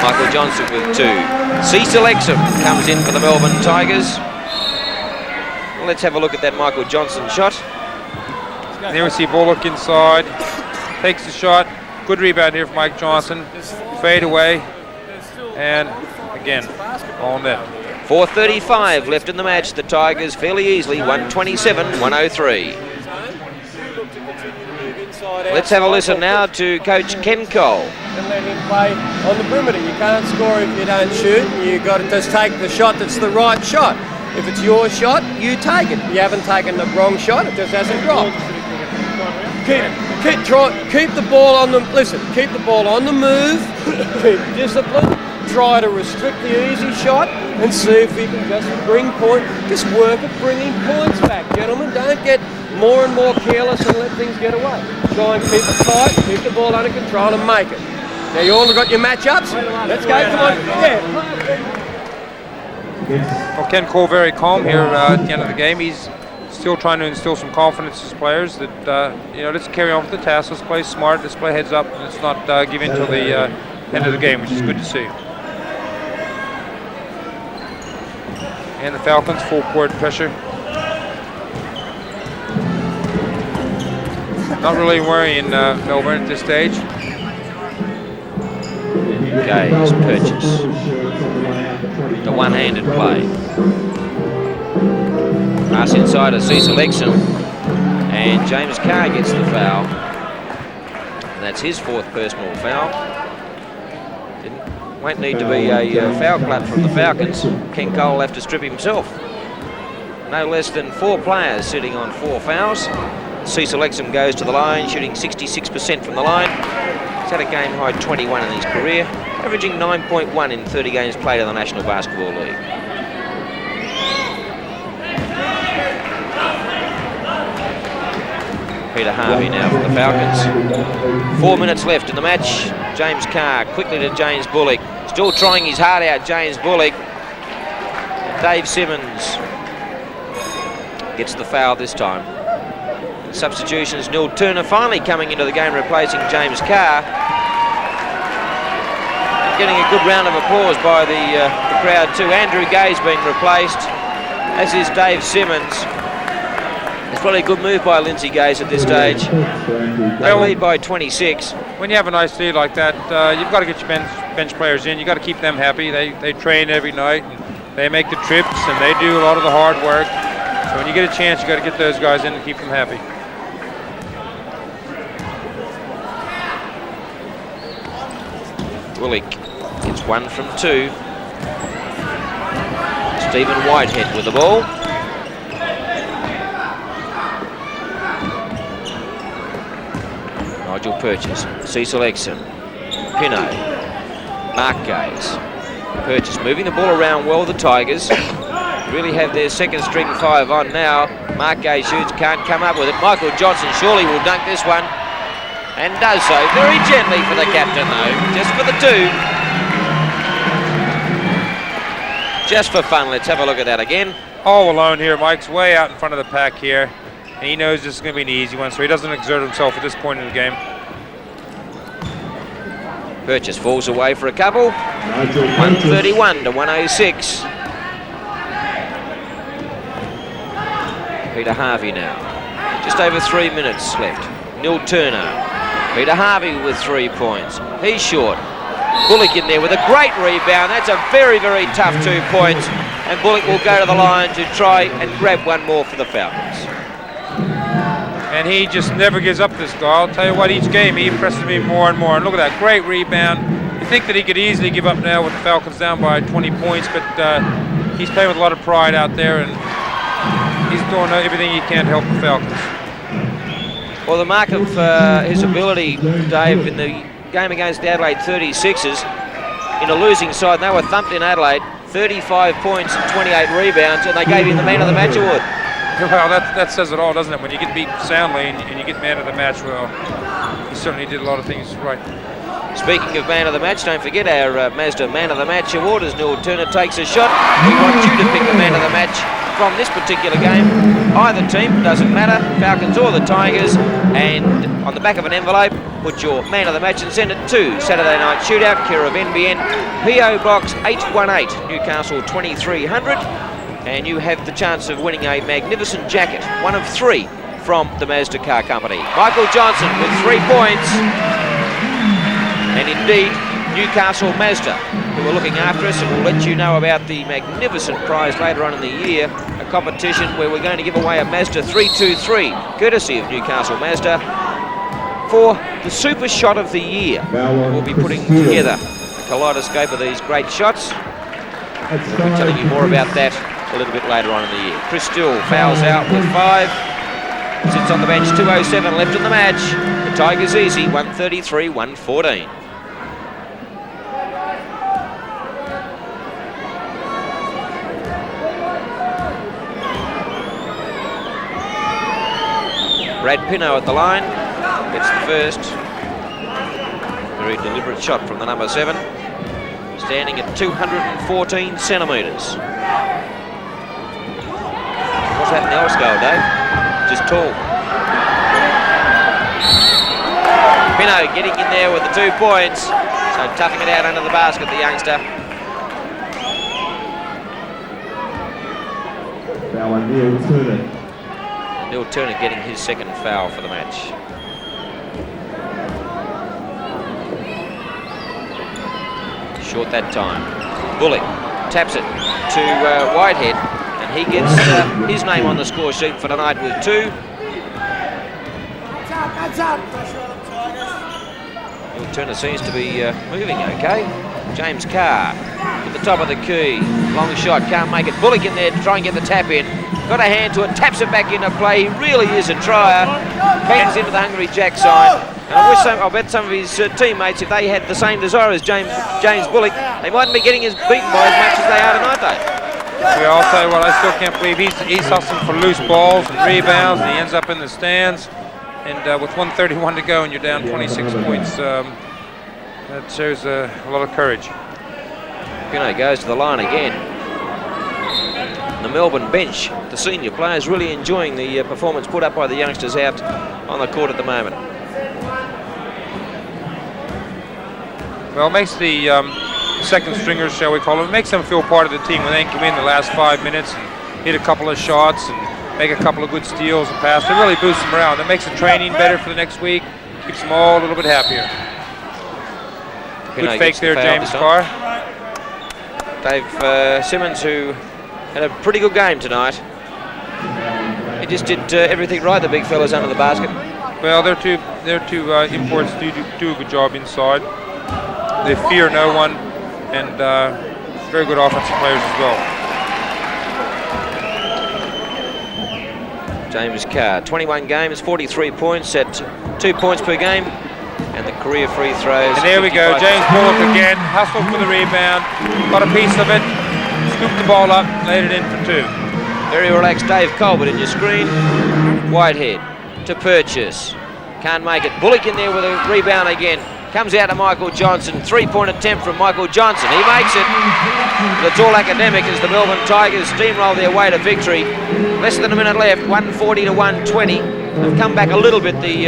Michael Johnson with 2. Cecil Exum comes in for the Melbourne Tigers. Well, let's have a look at that Michael Johnson shot. There we see Bullock inside, takes the shot. Good rebound here from Mike Johnson. Fade away, and again, all net. 4:35 left in the match. The Tigers fairly easily, 127-103. Let's have a listen now to Coach Ken Cole. And let him play on the perimeter. You can't score if you don't shoot. You've got to just take the shot that's the right shot. If it's your shot, you take it. You haven't taken the wrong shot, it just hasn't dropped. Keep the ball on the, keep the ball on the move, keep discipline, try to restrict the easy shot and see if you can just just work at bringing points back. Gentlemen, don't get more and more careless and let things get away. Try and keep it tight, keep the ball under control and make it. Now you all got your matchups? Let's go, come on. Yeah. Well, Ken Cole very calm here at the end of the game. He's still trying to instill some confidence in his players that, let's carry on with the task. Let's play smart. Let's play heads up. And let's not give in till the end of the game, which is good to see. And the Falcons, full court pressure. Not really worrying Melbourne at this stage. Gaze, Purchase. The one-handed play. Pass inside of Cecil Exum. And James Carr gets the foul. And that's his 4th personal foul. Won't need to be a foul clap from the Falcons. Ken Cole will have to strip himself. No less than 4 players sitting on 4 fouls. Cecil Exum goes to the line, shooting 66% from the line. He's had a game high 21 in his career, averaging 9.1 in 30 games played in the National Basketball League. Peter Harvey now for the Falcons. 4 minutes left in the match. James Carr quickly to James Bullock. Still trying his heart out, James Bullock. Dave Simmons gets the foul this time. Substitutions, Neil Turner finally coming into the game, replacing James Carr. And getting a good round of applause by the crowd too. Andrew Gay's being replaced, as is Dave Simmons. It's probably a good move by Lindsay Gaze at this stage. They lead by 26. When you have a nice lead like that, you've got to get your bench players in. You've got to keep them happy. They train every night, and they make the trips, and they do a lot of the hard work. So when you get a chance, you got to get those guys in and keep them happy. Bullock gets 1 from 2. Stephen Whitehead with the ball. Nigel Purchase, Cecil Exum, Pinot, Mark Gaze. Purchase moving the ball around well, the Tigers. Really have their 2nd string 5 on now. Mark Gaze shoots, can't come up with it. Michael Johnson surely will dunk this one. And does so very gently for the captain though, just for the 2. Just for fun, let's have a look at that again. All alone here, Mike's way out in front of the pack here. And he knows this is going to be an easy one, so he doesn't exert himself at this point in the game. Purchase falls away for a couple. 131 to 106. Peter Harvey now. Just over 3 minutes left. Neil Turner. Peter Harvey with 3 points. He's short. Bullock in there with a great rebound. That's a very, very tough 2 points. And Bullock will go to the line to try and grab one more for the Falcons. And he just never gives up this guy. I'll tell you what, each game he impresses me more and more. And look at that, great rebound. You think that he could easily give up now with the Falcons down by 20 points, but he's playing with a lot of pride out there, and he's doing everything he can to help the Falcons. Well, the mark of his ability, Dave, in the game against the Adelaide 36ers, in a losing side, they were thumped in Adelaide, 35 points and 28 rebounds, and they gave him the Man of the Match award. Well, that says it all, doesn't it? When you get beat soundly and you get Man of the Match, well, he certainly did a lot of things right. Speaking of Man of the Match, don't forget our Mazda Man of the Match award as Neil Turner takes a shot. We want you to pick the Man of the Match from this particular game. Either team, doesn't matter, Falcons or the Tigers. And on the back of an envelope, put your Man of the Match and send it to Saturday Night Shootout, care of NBN, PO Box 818, Newcastle 2300. And you have the chance of winning a magnificent jacket, one of 3 from the Mazda Car Company. Michael Johnson with 3 points. And indeed, Newcastle Mazda, who are looking after us, and we'll let you know about the magnificent prize later on in the year, a competition where we're going to give away a Mazda 323, courtesy of Newcastle Mazda, for the super shot of the year. We'll be putting together a kaleidoscope of these great shots. We'll be telling you more about that a little bit later on in the year. Chris Still fouls out with 5. Sits on the bench, 2:07 left in the match. The Tigers easy, 133-114. Brad Pino at the line, gets the first. Very deliberate shot from the number 7. Standing at 214 centimetres. What's happening else, Dave? Just tall. Pino getting in there with the 2 points. So toughing it out under the basket, the youngster. Foul on Neil Turner. Neil Turner getting his second foul for the match. Short that time. Bullock taps it to Whitehead, and he gets his name on the score sheet for tonight with 2. Neil Turner seems to be moving okay. James Carr at the top of the key. Long shot, can't make it. Bullock in there to try and get the tap in. Got a hand to it, taps it back into play. He really is a trier. Bangs into the Hungry Jack sign. And I bet some of his teammates, if they had the same desire as James Bullock, they mightn't be getting as beaten by as much as they are tonight, though. Yeah, I'll tell you what, I still can't believe he's hustling for loose balls and rebounds, and he ends up in the stands. And with 1:31 to go and you're down 26 points, that shows a lot of courage. Pino goes to the line again. The Melbourne bench, the senior players really enjoying the performance put up by the youngsters out on the court at the moment. Well, it makes the second stringers, shall we call them, it makes them feel part of the team when they come in the last 5 minutes and hit a couple of shots and make a couple of good steals and passes. It really boosts them around. It makes the training better for the next week, keeps them all a little bit happier. Good fake there, James Carr. Dave Simmons, who had a pretty good game tonight. He just did everything right, the big fellas under the basket. Well, their two imports do a good job inside. They fear no one, and very good offensive players as well. James Carr, 21 games, 43 points at 2 points per game, and the career free throws. And there we go, James Bullock again, hustled for the rebound, got a piece of it, scooped the ball up, laid it in for 2. Very relaxed Dave Colbert in your screen. Whitehead to Purchase, can't make it. Bullock in there with a rebound again. Comes out to Michael Johnson, 3-point attempt from Michael Johnson. He makes it, but it's all academic as the Melbourne Tigers steamroll their way to victory. Less than a minute left, 140 to 120. They've come back a little bit, the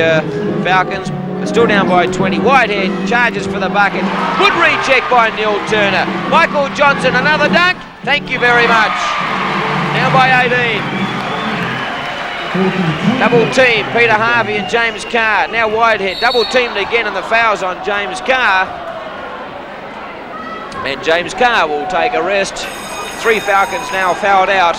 Falcons. They're still down by 20. Whitehead charges for the bucket. Good recheck by Neil Turner. Michael Johnson, another dunk. Thank you very much. Now by 18. Double team, Peter Harvey and James Carr. Now Whitehead, double teamed again, and the foul's on James Carr. And James Carr will take a rest. 3 Falcons now fouled out.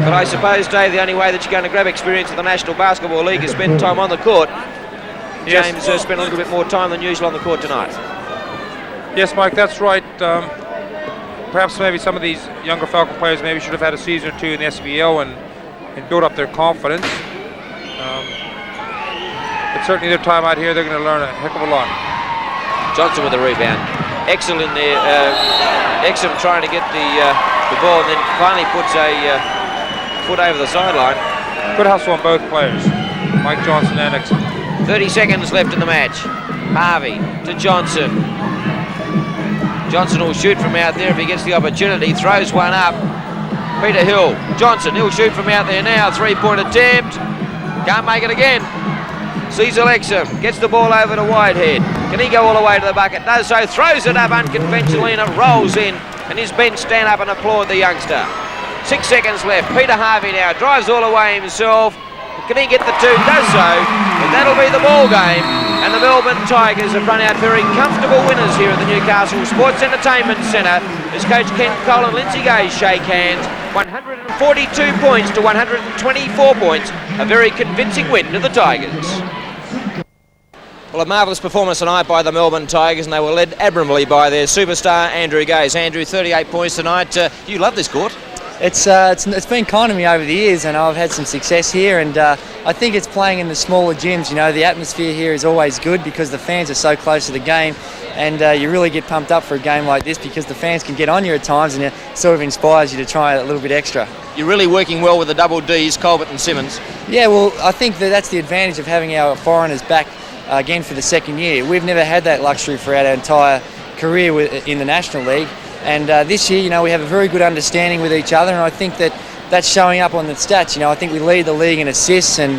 But I suppose, Dave, the only way that you're going to grab experience of the National Basketball League is spend time on the court. Yes. James spent a little bit more time than usual on the court tonight. Yes, Mike, that's right. Perhaps maybe some of these younger Falcon players maybe should have had a season or 2 in the SBL and build up their confidence. But certainly their time out here, they're going to learn a heck of a lot. Johnson with a rebound. Exel in there. Exel trying to get the ball, and then finally puts a foot over the sideline. Good hustle on both players, Mike Johnson and Exel. 30 seconds left in the match. Harvey to Johnson. Johnson will shoot from out there if he gets the opportunity. Throws one up. Peter Hill. Johnson, he'll shoot from out there now. 3-point attempt. Can't make it again. Cecil Exum gets the ball over to Whitehead. Can he go all the way to the bucket? Does so. Throws it up unconventionally, and it rolls in. And his bench stand up and applaud the youngster. 6 seconds left. Peter Harvey now drives all the way himself. Can he get the 2? Does so. And that'll be the ball game. And the Melbourne Tigers have run out very comfortable winners here at the Newcastle Sports Entertainment Centre as Coach Ken Cole and Lindsay Gay shake hands. 142 points to 124 points. A very convincing win to the Tigers. Well, a marvellous performance tonight by the Melbourne Tigers, and they were led admirably by their superstar Andrew Gaze. Andrew, 38 points tonight. You love this court. It's been kind to me over the years, and I've had some success here, and I think it's playing in the smaller gyms. You know, the atmosphere here is always good because the fans are so close to the game, and you really get pumped up for a game like this because the fans can get on you at times, and it sort of inspires you to try a little bit extra. You're really working well with the double Ds, Colbert and Simmons. Yeah, well, I think that's the advantage of having our foreigners back again for the second year. We've never had that luxury throughout our entire career in the National League. And this year, you know, we have a very good understanding with each other, and I think that's showing up on the stats. You know, I think we lead the league in assists and,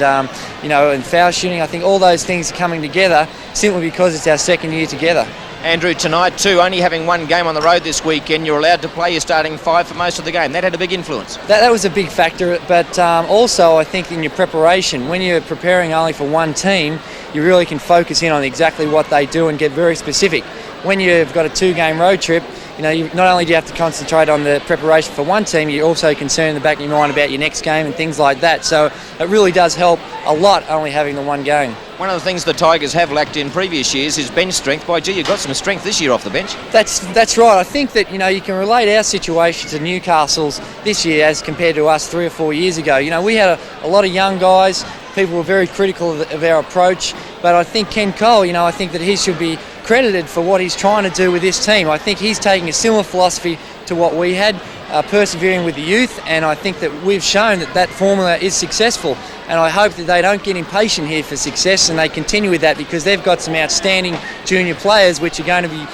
you know, in foul shooting. I think all those things are coming together simply because it's our second year together. Andrew, tonight too, only having one game on the road this weekend, you're allowed to play your starting five for most of the game. That had a big influence. That was a big factor, but also I think in your preparation, when you're preparing only for one team, you really can focus in on exactly what they do and get very specific. When you've got a 2-game road trip, you know, not only do you have to concentrate on the preparation for one team, you're also concerned in the back of your mind about your next game and things like that. So it really does help a lot only having the one game. One of the things the Tigers have lacked in previous years is bench strength. By gee, you've got some strength this year off the bench. That's right. I think that, you know, you can relate our situation to Newcastle's this year as compared to us 3 or 4 years ago. You know, we had a lot of young guys. People were very critical of our approach, but I think Ken Cole, you know, I think that he should be credited for what he's trying to do with this team. I think he's taking a similar philosophy to what we had, persevering with the youth, and I think that we've shown that formula is successful, and I hope that they don't get impatient here for success and they continue with that because they've got some outstanding junior players which are going to be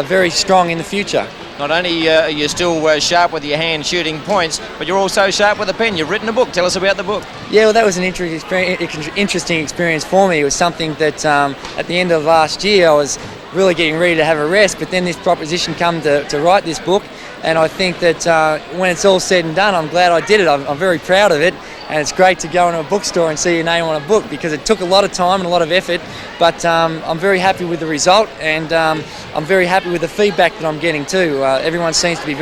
very strong in the future. Not only are you still sharp with your hand shooting points, but you're also sharp with a pen. You've written a book. Tell us about the book. Yeah, well, that was an interesting experience for me. It was something that at the end of last year I was really getting ready to have a rest, but then this proposition came to write this book, and I think that when it's all said and done, I'm glad I did it. I'm very proud of it, and it's great to go into a bookstore and see your name on a book because it took a lot of time and a lot of effort, but I'm very happy with the result, and I'm very happy with the feedback that I'm getting too. Everyone seems to be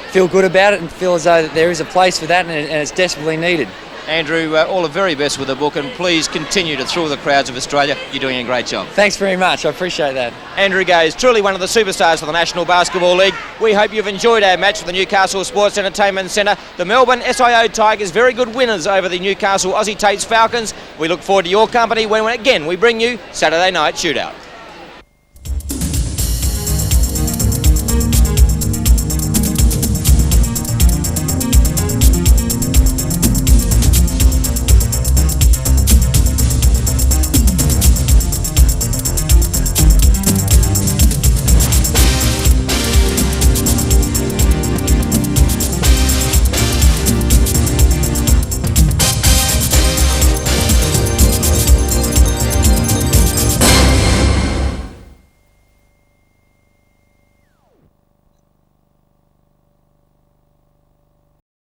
feel good about it and feel as though that there is a place for that and it's desperately needed. Andrew, all the very best with the book, and please continue to thrill the crowds of Australia. You're doing a great job. Thanks very much. I appreciate that. Andrew Gaze, truly one of the superstars of the National Basketball League. We hope you've enjoyed our match with the Newcastle Sports Entertainment Centre. The Melbourne SIO Tigers, very good winners over the Newcastle Aussie Tapes Falcons. We look forward to your company when again we bring you Saturday Night Shootout.